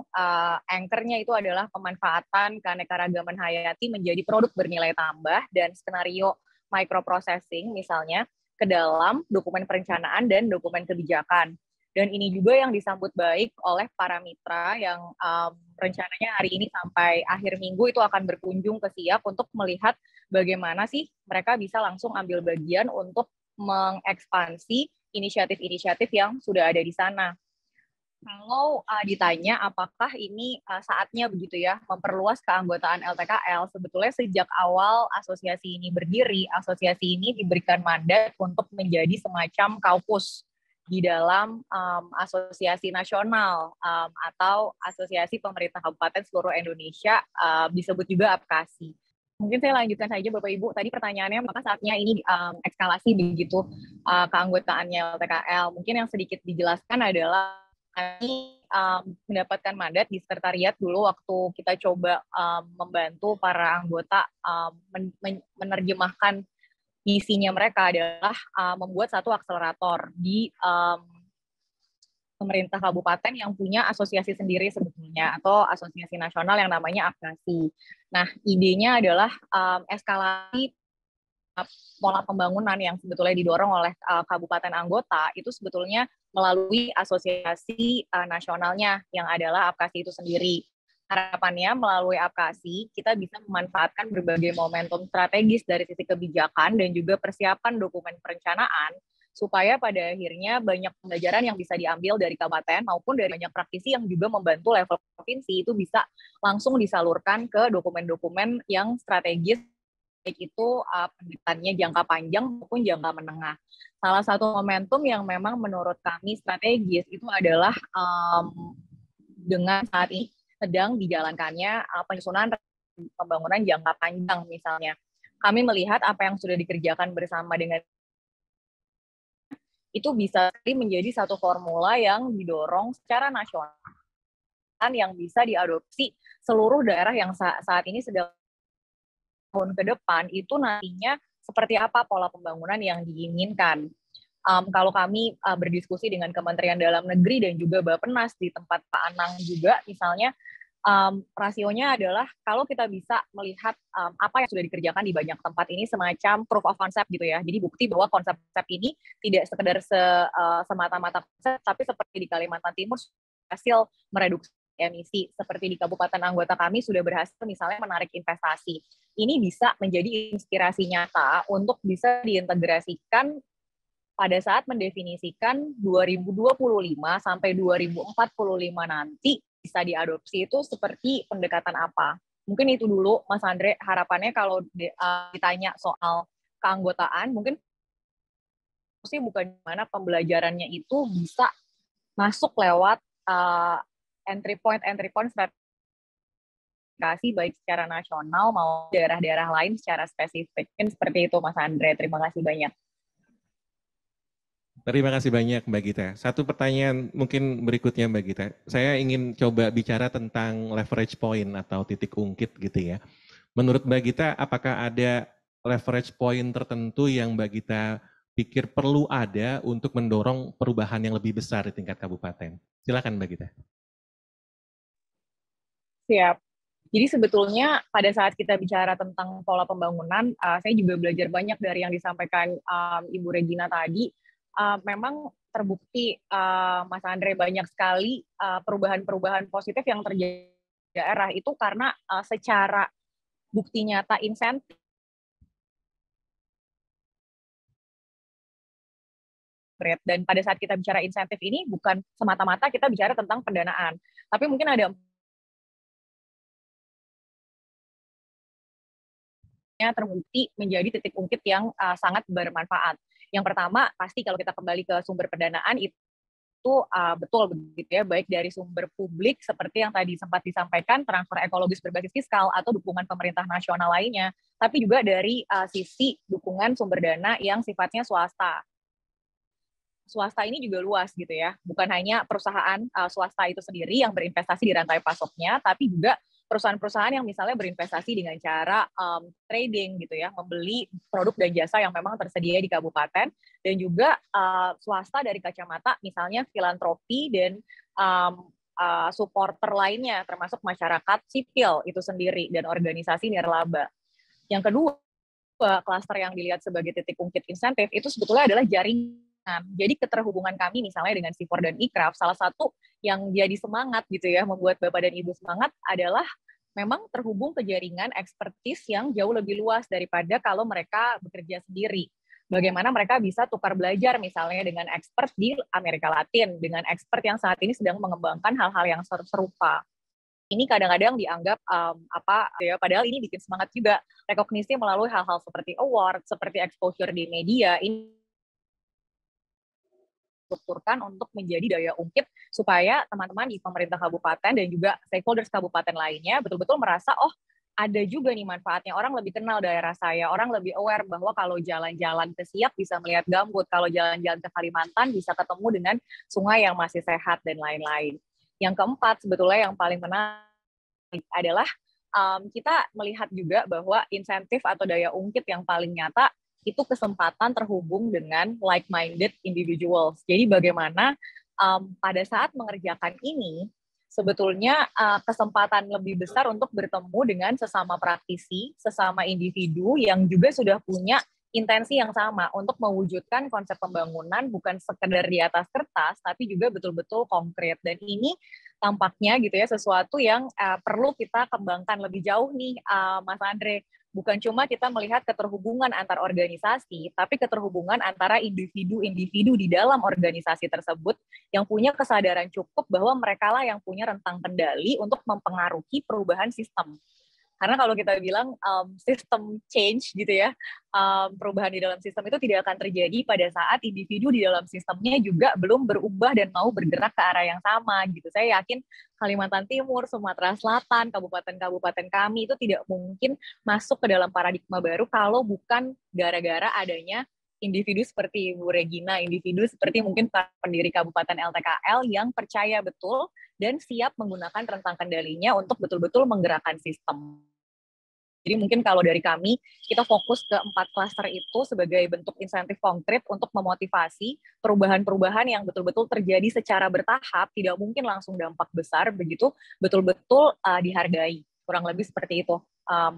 anchor-nya itu adalah pemanfaatan keanekaragaman hayati menjadi produk bernilai tambah dan skenario microprocessing misalnya ke dalam dokumen perencanaan dan dokumen kebijakan. Dan ini juga yang disambut baik oleh para mitra yang rencananya hari ini sampai akhir minggu itu akan berkunjung ke Siak untuk melihat bagaimana sih mereka bisa langsung ambil bagian untuk mengekspansi inisiatif-inisiatif yang sudah ada di sana. Kalau ditanya apakah ini saatnya begitu ya memperluas keanggotaan LTKL, sebetulnya sejak awal asosiasi ini berdiri, asosiasi ini diberikan mandat untuk menjadi semacam kaukus di dalam asosiasi nasional atau asosiasi pemerintah kabupaten seluruh Indonesia, disebut juga APKASI. Mungkin saya lanjutkan saja Bapak Ibu, tadi pertanyaannya apakah saatnya ini eskalasi begitu keanggotaannya LTKL. Mungkin yang sedikit dijelaskan adalah kami mendapatkan mandat di sekretariat dulu waktu kita coba membantu para anggota menerjemahkan misinya mereka adalah membuat satu akselerator di pemerintah kabupaten yang punya asosiasi sendiri sebetulnya atau asosiasi nasional yang namanya APKASI. Nah, idenya adalah eskalasi pola pembangunan yang sebetulnya didorong oleh kabupaten anggota itu sebetulnya melalui asosiasi nasionalnya yang adalah APKASI itu sendiri. Harapannya melalui APKASI kita bisa memanfaatkan berbagai momentum strategis dari sisi kebijakan dan juga persiapan dokumen perencanaan supaya pada akhirnya banyak pembelajaran yang bisa diambil dari kabupaten maupun dari banyak praktisi yang juga membantu level provinsi itu bisa langsung disalurkan ke dokumen-dokumen yang strategis, baik itu pendekatannya jangka panjang maupun jangka menengah. Salah satu momentum yang memang menurut kami strategis itu adalah dengan saat ini sedang dijalankannya penyusunan pembangunan jangka panjang misalnya. Kami melihat apa yang sudah dikerjakan bersama dengan itu bisa menjadi satu formula yang didorong secara nasional yang bisa diadopsi seluruh daerah yang saat ini sedang tahun ke depan itu nantinya seperti apa pola pembangunan yang diinginkan. Kalau kami berdiskusi dengan Kementerian Dalam Negeri dan juga Bappenas di tempat Pak Anang juga misalnya, rasionya adalah kalau kita bisa melihat apa yang sudah dikerjakan di banyak tempat ini semacam proof of concept gitu ya. Jadi bukti bahwa konsep ini tidak sekedar semata-mata konsep, tapi seperti di Kalimantan Timur hasil mereduksi emisi, seperti di kabupaten anggota kami sudah berhasil misalnya menarik investasi. Ini bisa menjadi inspirasi nyata untuk bisa diintegrasikan pada saat mendefinisikan 2025 sampai 2045 nanti bisa diadopsi itu seperti pendekatan apa. Mungkin itu dulu, Mas Andre, harapannya kalau ditanya soal keanggotaan, mungkin sih bukan gimana pembelajarannya itu bisa masuk lewat entry point strategi baik secara nasional maupun daerah-daerah lain secara spesifik. Mungkin seperti itu, Mas Andre. Terima kasih banyak. Terima kasih banyak Mbak Gita. Satu pertanyaan mungkin berikutnya Mbak Gita. Saya ingin coba bicara tentang leverage point atau titik ungkit gitu ya. Menurut Mbak Gita, apakah ada leverage point tertentu yang Mbak Gita pikir perlu ada untuk mendorong perubahan yang lebih besar di tingkat kabupaten? Silakan Mbak Gita. Siap. Jadi sebetulnya pada saat kita bicara tentang pola pembangunan, saya juga belajar banyak dari yang disampaikan Ibu Regina tadi. Memang terbukti Mas Andre banyak sekali perubahan-perubahan positif yang terjadi di daerah itu karena secara bukti nyata insentif dan pada saat kita bicara insentif ini bukan semata-mata kita bicara tentang pendanaan, tapi mungkin ada terbukti menjadi titik ungkit yang sangat bermanfaat. Yang pertama, pasti kalau kita kembali ke sumber pendanaan itu betul begitu ya, baik dari sumber publik seperti yang tadi sempat disampaikan, transfer ekologis berbasis fiskal atau dukungan pemerintah nasional lainnya, tapi juga dari sisi dukungan sumber dana yang sifatnya swasta. Swasta ini juga luas gitu ya, bukan hanya perusahaan swasta itu sendiri yang berinvestasi di rantai pasoknya, tapi juga perusahaan-perusahaan yang misalnya berinvestasi dengan cara trading gitu ya, membeli produk dan jasa yang memang tersedia di kabupaten, dan juga swasta dari kacamata misalnya filantropi dan supporter lainnya, termasuk masyarakat sipil itu sendiri dan organisasi nirlaba. Yang kedua, klaster yang dilihat sebagai titik ungkit insentif itu sebetulnya adalah jaringan. Jadi keterhubungan kami misalnya dengan Sipor dan Ikraf, salah satu yang jadi semangat gitu ya, membuat Bapak dan Ibu semangat adalah memang terhubung ke jaringan ekspertis yang jauh lebih luas daripada kalau mereka bekerja sendiri. Bagaimana mereka bisa tukar belajar misalnya dengan expert di Amerika Latin, dengan expert yang saat ini sedang mengembangkan hal-hal yang serupa. Ini kadang-kadang dianggap padahal ini bikin semangat juga. Rekognisi melalui hal-hal seperti award, seperti exposure di media, ini strukturkan untuk menjadi daya ungkit supaya teman-teman di pemerintah kabupaten dan juga stakeholders kabupaten lainnya betul-betul merasa, oh ada juga nih manfaatnya, orang lebih kenal daerah saya, orang lebih aware bahwa kalau jalan-jalan ke Siak bisa melihat gambut, kalau jalan-jalan ke Kalimantan bisa ketemu dengan sungai yang masih sehat dan lain-lain. Yang keempat sebetulnya yang paling menarik adalah kita melihat juga bahwa insentif atau daya ungkit yang paling nyata itu kesempatan terhubung dengan like-minded individuals. Jadi bagaimana pada saat mengerjakan ini, sebetulnya kesempatan lebih besar untuk bertemu dengan sesama praktisi, sesama individu yang juga sudah punya intensi yang sama untuk mewujudkan konsep pembangunan bukan sekedar di atas kertas, tapi juga betul-betul konkret. Dan ini tampaknya gitu ya sesuatu yang perlu kita kembangkan lebih jauh nih, Mas Andre. Bukan cuma kita melihat keterhubungan antar organisasi, tapi keterhubungan antara individu-individu di dalam organisasi tersebut yang punya kesadaran cukup bahwa merekalah yang punya rentang kendali untuk mempengaruhi perubahan sistem. Karena kalau kita bilang sistem change gitu ya, perubahan di dalam sistem itu tidak akan terjadi pada saat individu di dalam sistemnya juga belum berubah dan mau bergerak ke arah yang sama gitu. Saya yakin Kalimantan Timur, Sumatera Selatan, kabupaten-kabupaten kami itu tidak mungkin masuk ke dalam paradigma baru kalau bukan gara-gara adanya individu seperti Bu Regina, individu seperti mungkin para pendiri Kabupaten LTKL yang percaya betul dan siap menggunakan rentang kendalinya untuk betul-betul menggerakkan sistem. Jadi mungkin kalau dari kami, kita fokus ke 4 klaster itu sebagai bentuk insentif konkret untuk memotivasi perubahan-perubahan yang betul-betul terjadi secara bertahap, tidak mungkin langsung dampak besar, begitu betul-betul dihargai. Kurang lebih seperti itu,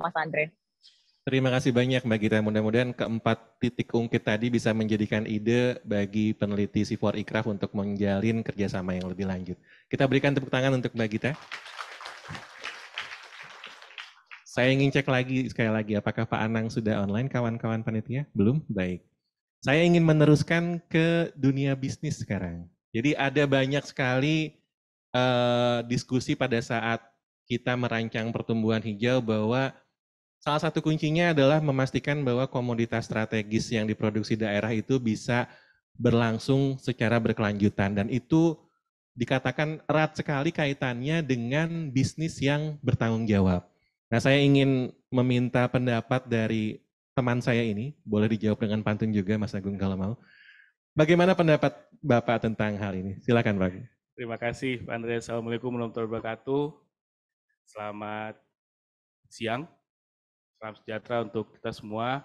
Mas Andre. Terima kasih banyak Mbak Gita. Mudah-mudahan keempat titik ungkit tadi bisa menjadikan ide bagi peneliti C4ICRAF untuk menjalin kerjasama yang lebih lanjut. Kita berikan tepuk tangan untuk Mbak Gita. Saya ingin cek lagi sekali lagi, apakah Pak Anang sudah online, kawan-kawan panitia? Belum? Baik. Saya ingin meneruskan ke dunia bisnis sekarang. Jadi ada banyak sekali diskusi pada saat kita merancang pertumbuhan hijau bahwa salah satu kuncinya adalah memastikan bahwa komoditas strategis yang diproduksi daerah itu bisa berlangsung secara berkelanjutan. Dan itu dikatakan erat sekali kaitannya dengan bisnis yang bertanggung jawab. Nah, saya ingin meminta pendapat dari teman saya ini, boleh dijawab dengan pantun juga Mas Agung kalau mau. Bagaimana pendapat Bapak tentang hal ini? Silakan Pak. Terima kasih Pak Andre. Assalamualaikum warahmatullahi wabarakatuh. Selamat siang, salam sejahtera untuk kita semua.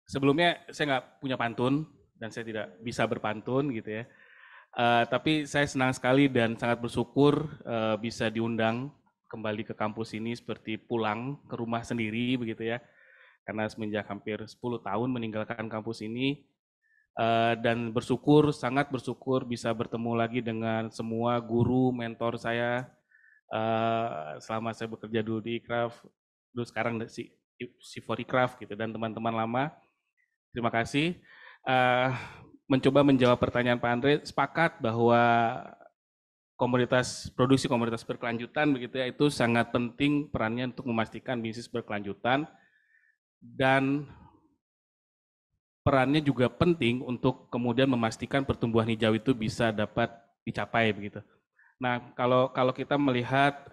Sebelumnya saya nggak punya pantun dan saya tidak bisa berpantun gitu ya. Tapi saya senang sekali dan sangat bersyukur bisa diundang kembali ke kampus ini seperti pulang ke rumah sendiri begitu ya. Karena semenjak hampir 10 tahun meninggalkan kampus ini dan bersyukur, sangat bersyukur bisa bertemu lagi dengan semua guru, mentor saya selama saya bekerja dulu di ICRAF, dulu sekarang C4ICRAF gitu dan teman-teman lama. Terima kasih. Mencoba menjawab pertanyaan Pak Andre, sepakat bahwa produksi komoditas berkelanjutan begitu ya, itu sangat penting perannya untuk memastikan bisnis berkelanjutan dan perannya juga penting untuk kemudian memastikan pertumbuhan hijau itu bisa dapat dicapai begitu. Nah, kalau kita melihat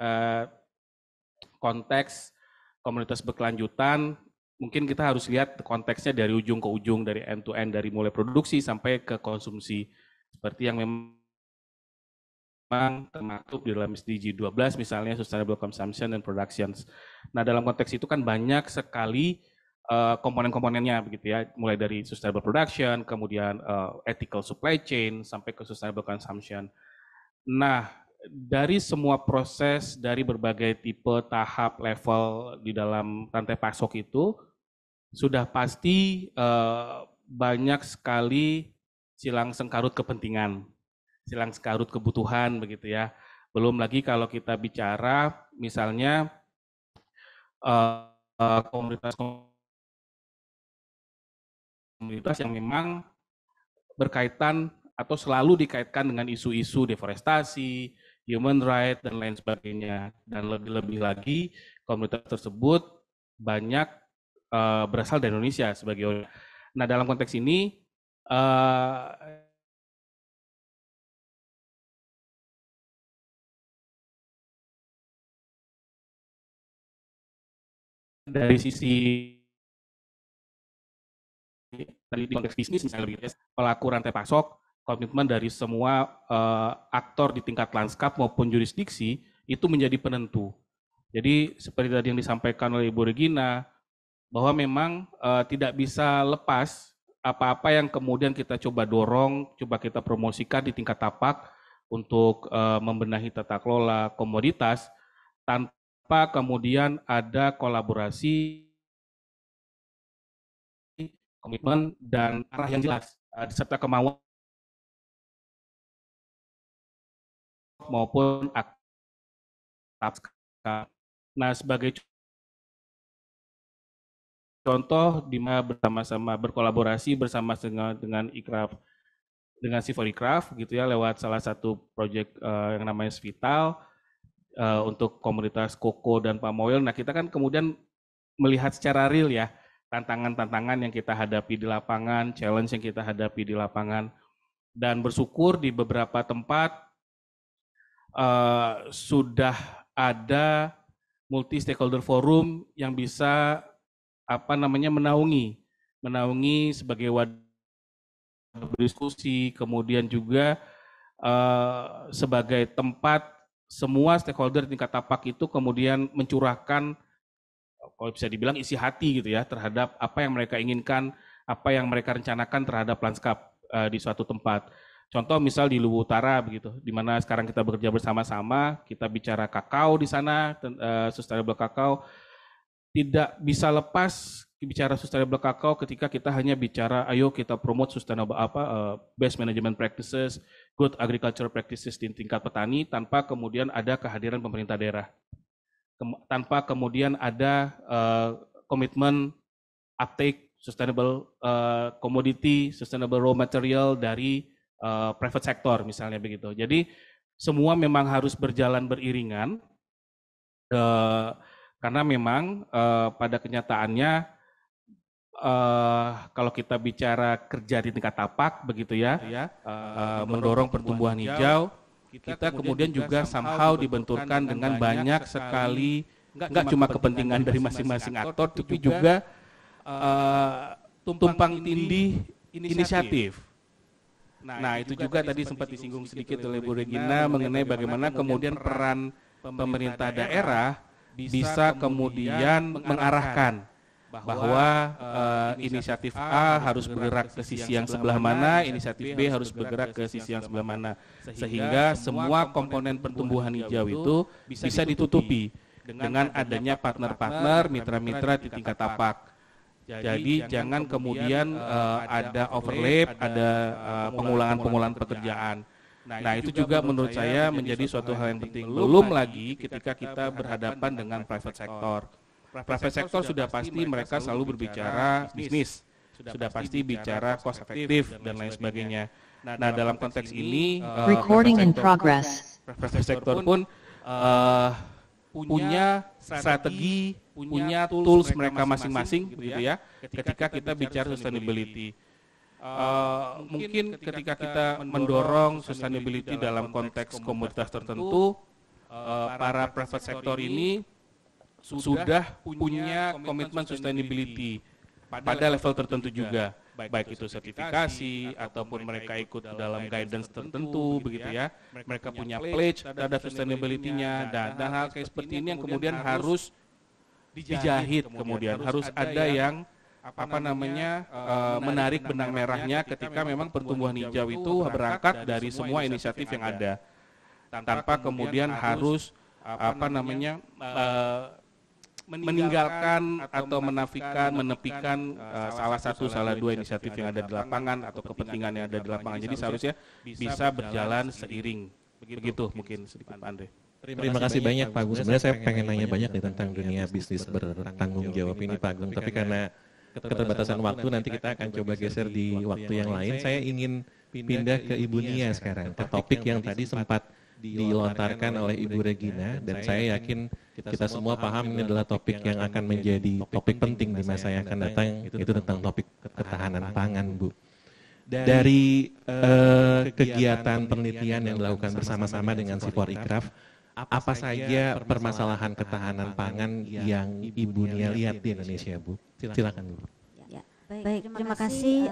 konteks komoditas berkelanjutan, mungkin kita harus lihat konteksnya dari ujung ke ujung, dari end to end, dari mulai produksi sampai ke konsumsi. Seperti yang memang termaktub di dalam SDG 12 misalnya Sustainable Consumption and Productions. Nah, dalam konteks itu kan banyak sekali komponen-komponennya begitu ya, mulai dari sustainable production, kemudian ethical supply chain sampai ke sustainable consumption. Nah, dari semua proses dari berbagai tipe, tahap, level di dalam rantai pasok itu sudah pasti banyak sekali silang sengkarut kepentingan, silang sengkarut kebutuhan begitu ya. Belum lagi kalau kita bicara misalnya komunitas yang memang berkaitan atau selalu dikaitkan dengan isu-isu deforestasi, human rights, dan lain sebagainya. Dan lebih-lebih lagi, komunitas tersebut banyak berasal dari Indonesia sebagai. Nah, dalam konteks ini, dari sisi dari konteks bisnis misalnya pelaku rantai pasok, komitmen dari semua aktor di tingkat lanskap maupun jurisdiksi itu menjadi penentu. Jadi seperti tadi yang disampaikan oleh Ibu Regina, bahwa memang tidak bisa lepas apa-apa yang kemudian kita coba dorong, coba kita promosikan di tingkat tapak untuk membenahi tata kelola komoditas tanpa kemudian ada kolaborasi, komitmen dan arah yang jelas serta kemauan maupun aktif. Nah, sebagai contoh di mana bersama-sama berkolaborasi bersama dengan ICRAF, dengan C4ICRAF gitu ya, lewat salah satu proyek yang namanya Svital untuk komunitas koko dan palm oil. Nah, kita kan kemudian melihat secara real ya tantangan-tantangan yang kita hadapi di lapangan, challenge yang kita hadapi di lapangan, dan bersyukur di beberapa tempat sudah ada multi stakeholder forum yang bisa menaungi menaungi sebagai wadah berdiskusi, kemudian juga sebagai tempat semua stakeholder tingkat tapak itu kemudian mencurahkan, kalau bisa dibilang isi hati gitu ya, terhadap apa yang mereka inginkan, apa yang mereka rencanakan terhadap lanskap di suatu tempat. Contoh misal di Luwu Utara begitu, di mana sekarang kita bekerja bersama-sama, kita bicara kakao di sana, sustainable kakao. Tidak bisa lepas bicara sustainable kakao ketika kita hanya bicara ayo kita promote sustainable best management practices, good agriculture practices di tingkat petani tanpa kemudian ada kehadiran pemerintah daerah. Tanpa kemudian ada komitmen uptake sustainable commodity, sustainable raw material dari private sector misalnya begitu. Jadi semua memang harus berjalan beriringan. Karena memang pada kenyataannya kalau kita bicara kerja di tingkat tapak begitu ya, mendorong pertumbuhan hijau, kita kemudian juga somehow dibenturkan dengan banyak sekali, nggak cuma kepentingan dari masing-masing aktor, tapi juga tumpang tindih inisiatif. Nah itu juga tadi sempat disinggung sedikit oleh Bu Regina mengenai bagaimana kemudian peran pemerintah daerah bisa kemudian mengarahkan bahwa inisiatif A harus bergerak ke sisi yang sebelah mana, inisiatif B harus bergerak ke sisi yang sebelah mana, sehingga semua komponen pertumbuhan hijau itu bisa ditutupi dengan adanya partner-partner, mitra-mitra di tingkat tapak. Jadi jangan kemudian ada overlap, ada pengulangan-pengulangan pekerjaan. Nah itu juga menurut saya menjadi suatu hal yang penting. Belum lagi ketika kita berhadapan dengan private sector. Private sector sudah pasti mereka selalu berbicara bisnis, sudah pasti bicara cost efektif dan lain sebagainya. Nah dalam konteks ini, private sector pun punya strategi, punya tools mereka masing-masing, begitu ya. Ketika kita bicara sustainability. Mungkin ketika kita mendorong sustainability dalam konteks komoditas tertentu, para private sector ini sudah punya komitmen sustainability pada level tertentu juga, baik itu sertifikasi ataupun mereka ikut dalam guidance tertentu begitu ya. Mereka punya pledge terhadap sustainability-nya dan hal kayak seperti ini yang kemudian harus dijahit, kemudian harus ada yang menarik benang merahnya ketika memang pertumbuhan hijau itu berangkat dari semua inisiatif yang ada, tanpa kemudian harus meninggalkan atau menepikan salah dua inisiatif yang ada di lapangan atau kepentingan yang ada di lapangan. Jadi seharusnya bisa berjalan seiring. Begitu mungkin sedikit Pak Andre. Terima kasih banyak Pak Agung. Sebenarnya saya pengen nanya banyak nih tentang dunia bisnis bertanggung jawab ini Pak Agung, tapi karena keterbatasan waktu nanti kita akan coba geser di waktu yang lain. Saya ingin pindah ke Ibu Nia sekarang, ke topik yang tadi sempat dilontarkan oleh Ibu Regina, dan saya yakin kita semua paham ini adalah topik yang akan menjadi topik penting di masa yang akan datang, itu tentang topik ketahanan pangan, Bu. Dari kegiatan penelitian yang dilakukan bersama-sama dengan Sipor Ikraf, apa saja permasalahan ketahanan pangan yang Ibu Nia lihat di Indonesia, Bu? Silakan, Bu. Ya, baik, terima kasih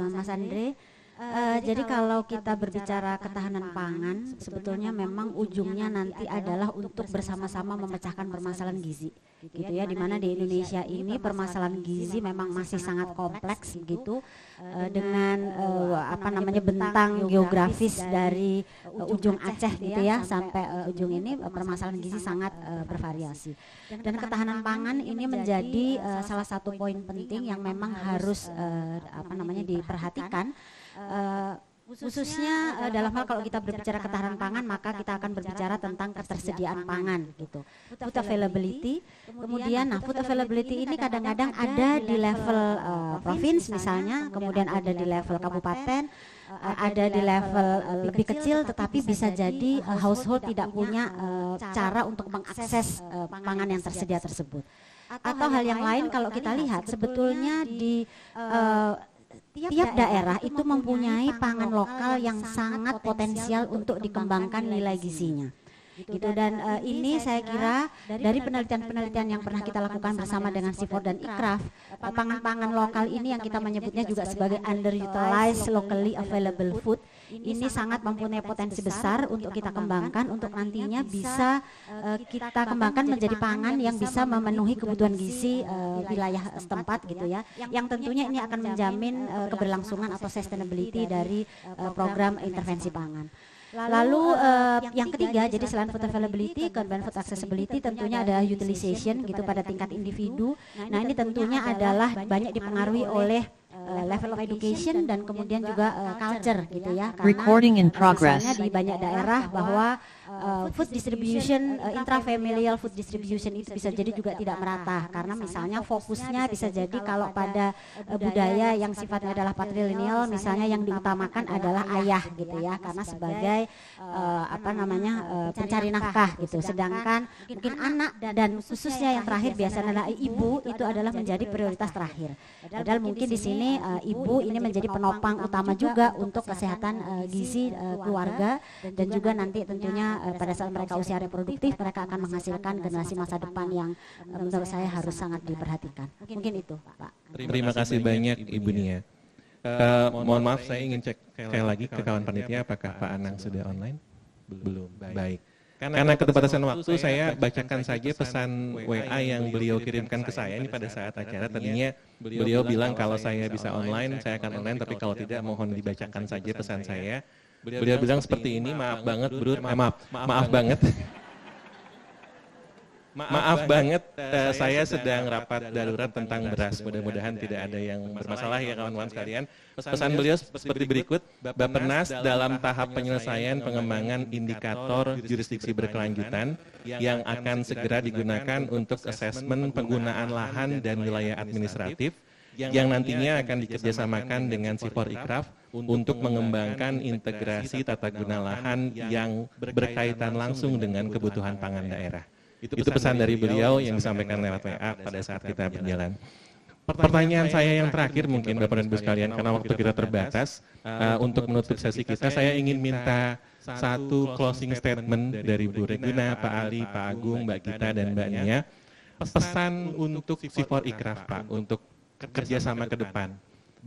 Mas Andre. Jadi kalau kita berbicara ketahanan pangan, sebetulnya memang ujungnya nanti adalah untuk bersama-sama memecahkan permasalahan gizi, gitu ya. Dimana di Indonesia ini permasalahan gizi memang masih sangat kompleks, begitu, dengan bentang geografis dari ujung Aceh, gitu ya, sampai ujung ini permasalahan gizi sangat bervariasi. Dan ketahanan pangan ini menjadi salah satu poin penting yang memang harus diperhatikan. Khususnya dalam hal kalau kita berbicara ketahanan pangan, maka kita akan berbicara tentang ketersediaan pangan, gitu. Food availability, kemudian food availability ini kadang-kadang ada di level provinsi misalnya, kemudian ada di level kabupaten, ada di level lebih kecil, tetapi bisa jadi household tidak punya cara untuk mengakses pangan yang tersedia tersebut. Atau hal yang lain kalau kita lihat sebetulnya di tiap daerah itu mempunyai pangan lokal yang sangat potensial untuk dikembangkan nilai gizinya. gitu. Dan ini saya kira dari penelitian-penelitian yang pernah kita lakukan bersama dengan CIFOR dan ICRAF, pangan-pangan lokal ini yang kita menyebutnya juga sebagai underutilized locally available food, ini sangat mempunyai potensi besar untuk kita kembangkan, untuk nantinya bisa kita kembangkan menjadi pangan yang bisa memenuhi kebutuhan gizi wilayah setempat gitu ya, yang tentunya ini akan menjamin keberlangsungan atau sustainability dari program intervensi pangan. Lalu yang ketiga, jadi selain food availability, kemudian food accessibility, tentunya ada utilization gitu pada tingkat individu. Nah ini tentunya adalah banyak dipengaruhi oleh level of education dan kemudian juga culture gitu ya. Karena misalnya di banyak daerah bahwa food distribution, intrafamilial food distribution itu bisa jadi juga tidak merata, karena misalnya fokusnya bisa jadi kalau pada budaya yang sifatnya adalah patrilineal, misalnya yang diutamakan adalah ayah gitu ya, karena sebagai pencari nafkah gitu, sedangkan mungkin anak dan khususnya yang terakhir biasanya adalah ibu itu adalah menjadi prioritas terakhir. Padahal mungkin di sini ibu ini menjadi penopang utama juga untuk kesehatan gizi keluarga, dan juga nanti tentunya pada saat mereka usia reproduktif mereka akan menghasilkan generasi masa depan yang menurut saya harus sangat diperhatikan. Mungkin itu, Pak. Terima kasih banyak Ibu Nia. Mohon maaf, saya ingin cek sekali lagi ke kawan panitia apakah Pak Anang sudah online? Belum. Baik. Karena keterbatasan waktu, saya bacakan saja pesan WA yang beliau kirimkan ke saya ini pada saat acara. Tadinya beliau bilang kalau saya bisa online, saya akan online, tapi kalau tidak mohon dibacakan saja pesan saya. Beliau bilang seperti ini, maaf banget Bro, maaf banget. Maaf banget, saya sedang rapat darurat tentang beras. Mudah-mudahan tidak ada yang bermasalah ya kawan-kawan sekalian. Pesan beliau seperti berikut, Bappenas dalam tahap penyelesaian pengembangan indikator jurisdiksi berkelanjutan yang akan segera digunakan untuk asesmen penggunaan lahan dan wilayah administratif yang nantinya akan dikerjasamakan dengan CIFOR ICRAF untuk mengembangkan integrasi tata guna lahan yang berkaitan langsung dengan kebutuhan pangan daerah. Itu pesan dari beliau yang disampaikan lewat WA pada saat kita berjalan. Pertanyaan saya yang terakhir mungkin Bapak dan Ibu sekalian, karena waktu kita terbatas, untuk menutup sesi kita, saya ingin minta satu closing statement dari Bu Regina, Pak Ali, Pak Agung, Mbak Gita, dan Mbak Nia. Pesan untuk CIFOR ICRAF, Pak, untuk kerjasama ke depan.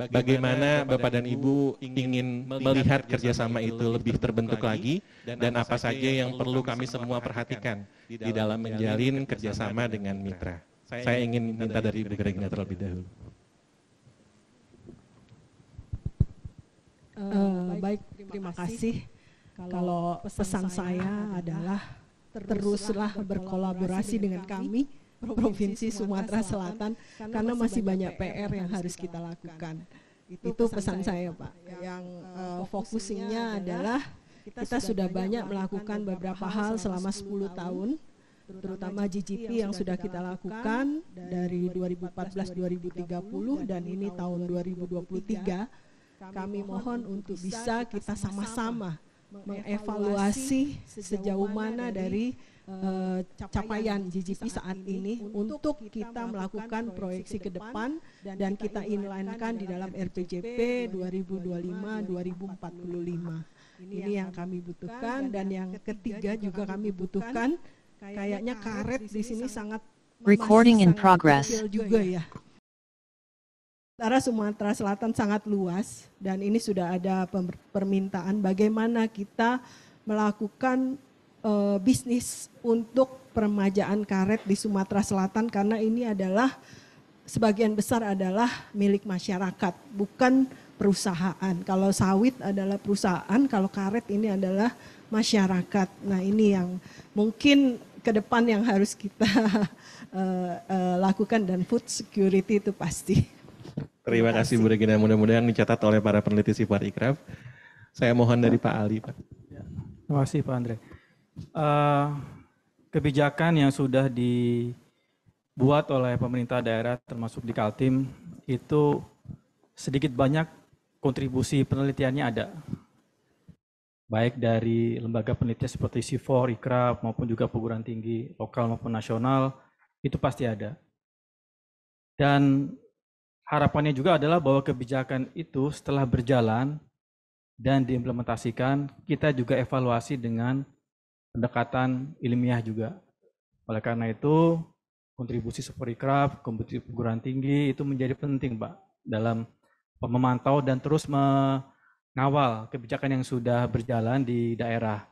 Bagaimana Bapak dan Ibu ingin melihat kerjasama itu lebih terbentuk lagi, dan apa saja yang perlu kami semua perhatikan di dalam menjalin kerjasama dengan mitra. Saya ingin minta dari Ibu Regina terlebih dahulu. Baik, terima kasih. Kalau pesan saya adalah teruslah berkolaborasi dengan kami, Provinsi Sumatera Selatan, karena masih banyak PR yang harus kita lakukan. Itu pesan saya, Pak. Yang fokusnya adalah kita sudah banyak melakukan beberapa hal selama 10 tahun, terutama GGP yang sudah kita lakukan dari 2014-2030 dan ini tahun 2023. Kami mohon untuk bisa kita sama-sama mengevaluasi sejauh mana dari capaian GGP saat ini untuk kita melakukan proyeksi ke depan dan kita inline-kan di dalam RPJP 2025-2045. Ini yang kami butuhkan, dan yang ketiga juga kami butuhkan, kayaknya karet di sini sangat kecil juga ya. Sumatera Selatan sangat luas, dan ini sudah ada permintaan bagaimana kita melakukan bisnis untuk peremajaan karet di Sumatera Selatan, karena ini adalah sebagian besar adalah milik masyarakat, bukan perusahaan. Kalau sawit adalah perusahaan, kalau karet ini adalah masyarakat. Nah ini yang mungkin ke depan yang harus kita lakukan, dan food security itu pasti. Terima kasih Bu Regina, mudah-mudahan dicatat oleh para peneliti CIFOR ICRAF. Saya mohon dari Pak Ali, Pak. Terima kasih Pak Andre. Kebijakan yang sudah dibuat oleh pemerintah daerah termasuk di Kaltim itu sedikit banyak kontribusi penelitiannya ada. Baik dari lembaga penelitian seperti CIFOR, ICRAF maupun juga perguruan tinggi lokal maupun nasional, itu pasti ada. Dan harapannya juga adalah bahwa kebijakan itu setelah berjalan dan diimplementasikan, kita juga evaluasi dengan pendekatan ilmiah juga. Oleh karena itu, kontribusi Supericraft, kompetisi perguruan tinggi itu menjadi penting, Pak, dalam memantau dan terus mengawal kebijakan yang sudah berjalan di daerah.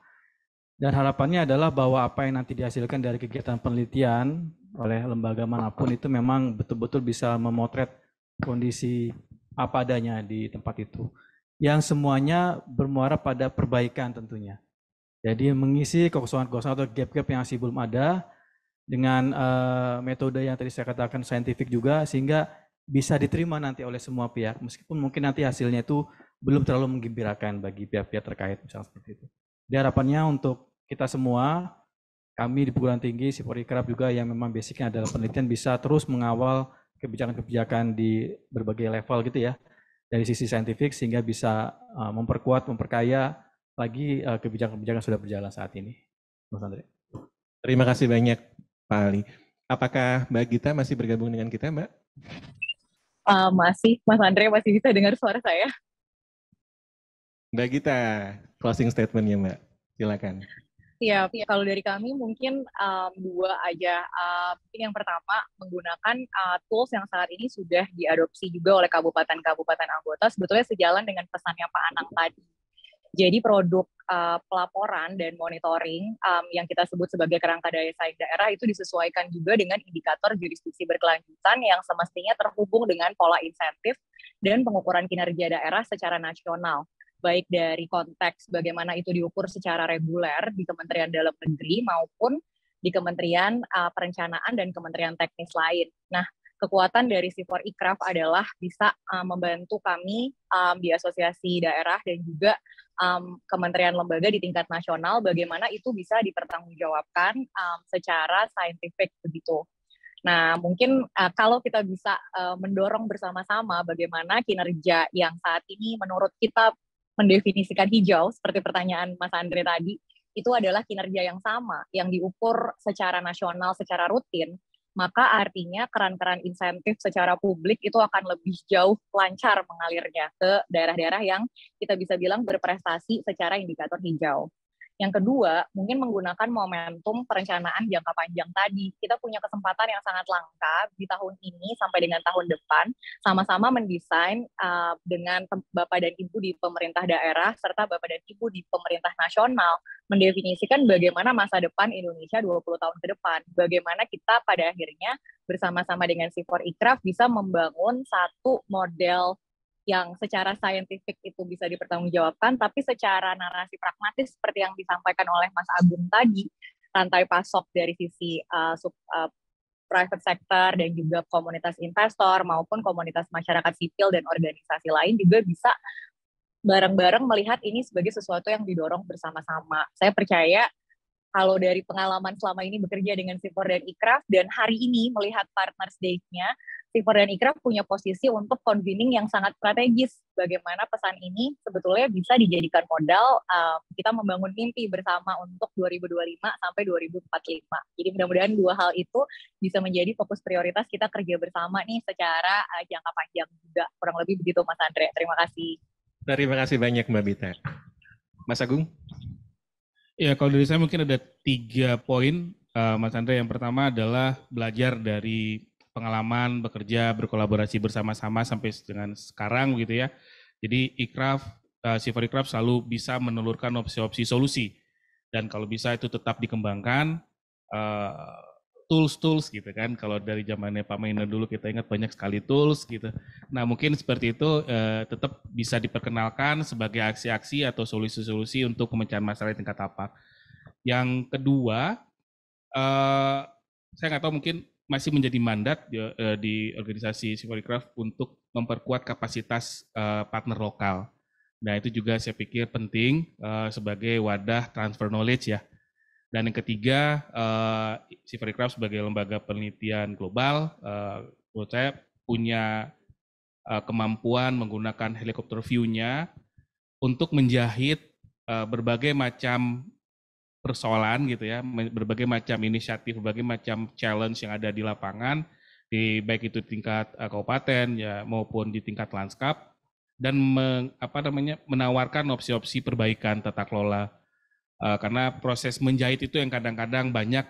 Dan harapannya adalah bahwa apa yang nanti dihasilkan dari kegiatan penelitian oleh lembaga manapun itu memang betul-betul bisa memotret kondisi apa adanya di tempat itu. Yang semuanya bermuara pada perbaikan tentunya. Jadi mengisi kekosongan-kekosongan atau gap-gap yang masih belum ada dengan metode yang tadi saya katakan saintifik juga, sehingga bisa diterima nanti oleh semua pihak, meskipun mungkin nanti hasilnya itu belum terlalu menggembirakan bagi pihak-pihak terkait, misalnya seperti itu. Di harapannya untuk kita semua, kami di perguruan tinggi, Supericraft juga yang memang basicnya adalah penelitian, bisa terus mengawal kebijakan-kebijakan di berbagai level gitu ya, dari sisi saintifik, sehingga bisa memperkuat, memperkaya lagi kebijakan-kebijakan sudah berjalan saat ini. Mas Andre. Terima kasih banyak, Pak Ali. Apakah Mbak Gita masih bergabung dengan kita, Mbak? Masih, Mas Andre masih bisa dengar suara saya? Mbak Gita, closing statement-nya, Mbak. Silakan. Ya, kalau dari kami mungkin dua aja. Mungkin yang pertama, menggunakan tools yang saat ini sudah diadopsi juga oleh kabupaten-kabupaten anggota, sebetulnya sejalan dengan pesannya Pak Anang tadi. Jadi produk pelaporan dan monitoring yang kita sebut sebagai kerangka daya saing daerah itu disesuaikan juga dengan indikator jurisdiksi berkelanjutan yang semestinya terhubung dengan pola insentif dan pengukuran kinerja daerah secara nasional. Baik dari konteks bagaimana itu diukur secara reguler di Kementerian Dalam Negeri maupun di Kementerian Perencanaan dan Kementerian Teknis lain. Nah, kekuatan dari Supericraft adalah bisa membantu kami di asosiasi daerah dan juga kementerian lembaga di tingkat nasional bagaimana itu bisa dipertanggungjawabkan secara saintifik begitu. Nah, mungkin kalau kita bisa mendorong bersama-sama bagaimana kinerja yang saat ini menurut kita mendefinisikan hijau, seperti pertanyaan Mas Andre tadi, itu adalah kinerja yang sama, yang diukur secara nasional, secara rutin, maka artinya keran-keran insentif secara publik itu akan lebih jauh lancar mengalirnya ke daerah-daerah yang kita bisa bilang berprestasi secara indikator hijau. Yang kedua, mungkin menggunakan momentum perencanaan jangka panjang tadi. Kita punya kesempatan yang sangat langka di tahun ini sampai dengan tahun depan, sama-sama mendesain dengan Bapak dan Ibu di pemerintah daerah, serta Bapak dan Ibu di pemerintah nasional, mendefinisikan bagaimana masa depan Indonesia 20 tahun ke depan. Bagaimana kita pada akhirnya bersama-sama dengan Supericraft bisa membangun satu model yang secara saintifik itu bisa dipertanggungjawabkan, tapi secara narasi pragmatis seperti yang disampaikan oleh Mas Agung tadi, rantai pasok dari sisi private sector dan juga komunitas investor maupun komunitas masyarakat sipil dan organisasi lain juga bisa bareng-bareng melihat ini sebagai sesuatu yang didorong bersama-sama. Saya percaya kalau dari pengalaman selama ini bekerja dengan Sipor dan Ikraf dan hari ini melihat Partners Day-nya, Sipor dan Ikraf punya posisi untuk convening yang sangat strategis. Bagaimana pesan ini sebetulnya bisa dijadikan modal kita membangun mimpi bersama untuk 2025 sampai 2045. Jadi mudah-mudahan dua hal itu bisa menjadi fokus prioritas kita kerja bersama nih secara jangka panjang juga. Kurang lebih begitu Mas Andre. Terima kasih. Terima kasih banyak Mbak Bita. Mas Agung? Ya, kalau dari saya mungkin ada 3 poin, Mas Andre. Yang pertama adalah belajar dari pengalaman bekerja, berkolaborasi bersama-sama sampai dengan sekarang gitu ya. Jadi Supericraft selalu bisa menelurkan opsi-opsi solusi. Dan kalau bisa itu tetap dikembangkan, tools gitu kan. Kalau dari zamannya Pak Maina dulu kita ingat banyak sekali tools gitu. Nah mungkin seperti itu tetap bisa diperkenalkan sebagai aksi-aksi atau solusi-solusi untuk pemecahan masalah di tingkat tapak. Yang kedua, saya nggak tahu mungkin masih menjadi mandat di organisasi Supericraft untuk memperkuat kapasitas partner lokal. Nah itu juga saya pikir penting sebagai wadah transfer knowledge ya. Dan yang ketiga, Supericraft sebagai lembaga penelitian global, menurut saya punya kemampuan menggunakan helikopter view-nya untuk menjahit berbagai macam persoalan gitu ya, berbagai macam inisiatif, berbagai macam challenge yang ada di lapangan, baik itu tingkat kabupaten ya maupun di tingkat lanskap, dan menawarkan opsi-opsi perbaikan tata kelola Karena proses menjahit itu yang kadang-kadang banyak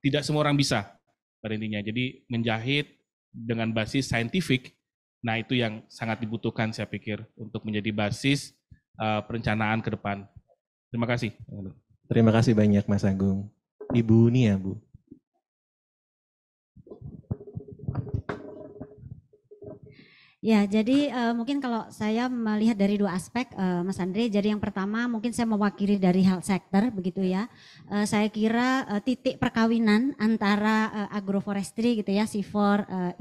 tidak semua orang bisa pada intinya. Jadi menjahit dengan basis saintifik, nah itu yang sangat dibutuhkan saya pikir untuk menjadi basis perencanaan ke depan. Terima kasih. Terima kasih banyak Mas Agung. Ibu Nia, Bu. Ya, jadi mungkin kalau saya melihat dari dua aspek, Mas Andre. Jadi yang pertama mungkin saya mewakili dari health sector, begitu ya. Saya kira titik perkawinan antara agroforestry gitu ya, C4,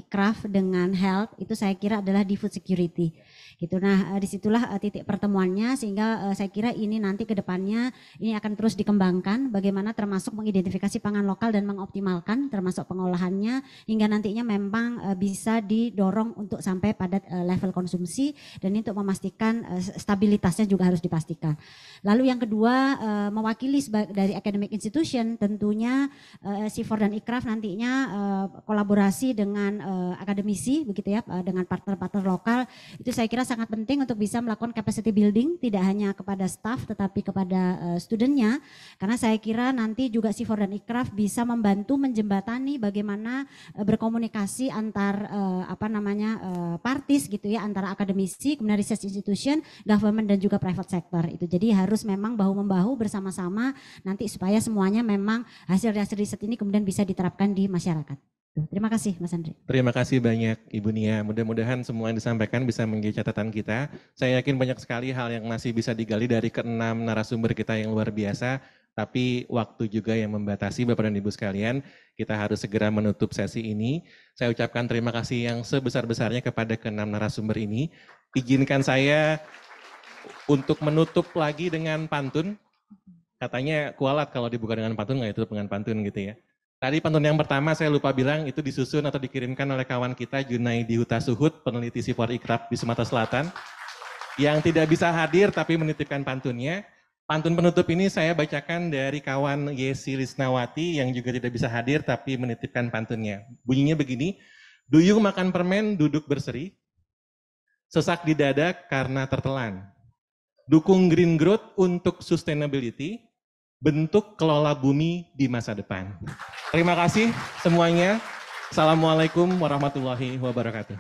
Ikraf dengan health itu saya kira adalah di food security. Gitu. Nah, disitulah titik pertemuannya sehingga saya kira ini nanti ke depannya ini akan terus dikembangkan bagaimana termasuk mengidentifikasi pangan lokal dan mengoptimalkan termasuk pengolahannya hingga nantinya memang bisa didorong untuk sampai pada level konsumsi dan ini untuk memastikan stabilitasnya juga harus dipastikan. Lalu yang kedua mewakili dari academic institution tentunya C4 dan Ikraf nantinya kolaborasi dengan akademisi begitu ya dengan partner-partner lokal itu saya kira sangat penting untuk bisa melakukan capacity building tidak hanya kepada staff tetapi kepada studentnya karena saya kira nanti juga C4 dan Ikraf bisa membantu menjembatani bagaimana berkomunikasi antar parties gitu ya antara akademisi kemudian research institution, government dan juga private sector itu jadi harus memang bahu-membahu bersama-sama nanti supaya semuanya memang hasil-hasil riset ini kemudian bisa diterapkan di masyarakat. Terima kasih Mas Andre. Terima kasih banyak Ibu Nia. Mudah-mudahan semua yang disampaikan bisa menjadi catatan kita. Saya yakin banyak sekali hal yang masih bisa digali dari keenam narasumber kita yang luar biasa. Tapi waktu juga yang membatasi Bapak dan Ibu sekalian. Kita harus segera menutup sesi ini. Saya ucapkan terima kasih yang sebesar-besarnya kepada keenam narasumber ini. Izinkan saya untuk menutup lagi dengan pantun. Katanya kualat kalau dibuka dengan pantun, nggak ditutup dengan pantun gitu ya. Tadi pantun yang pertama saya lupa bilang itu disusun atau dikirimkan oleh kawan kita Junaidi Huta Suhud, peneliti C4 Ikraf di Sumatera Selatan, yang tidak bisa hadir tapi menitipkan pantunnya. Pantun penutup ini saya bacakan dari kawan Yesi Lisnawati yang juga tidak bisa hadir tapi menitipkan pantunnya. Bunyinya begini, duyung makan permen duduk berseri, sesak di dada karena tertelan. Dukung green growth untuk sustainability, bentuk kelola bumi di masa depan. Terima kasih semuanya. Assalamualaikum warahmatullahi wabarakatuh.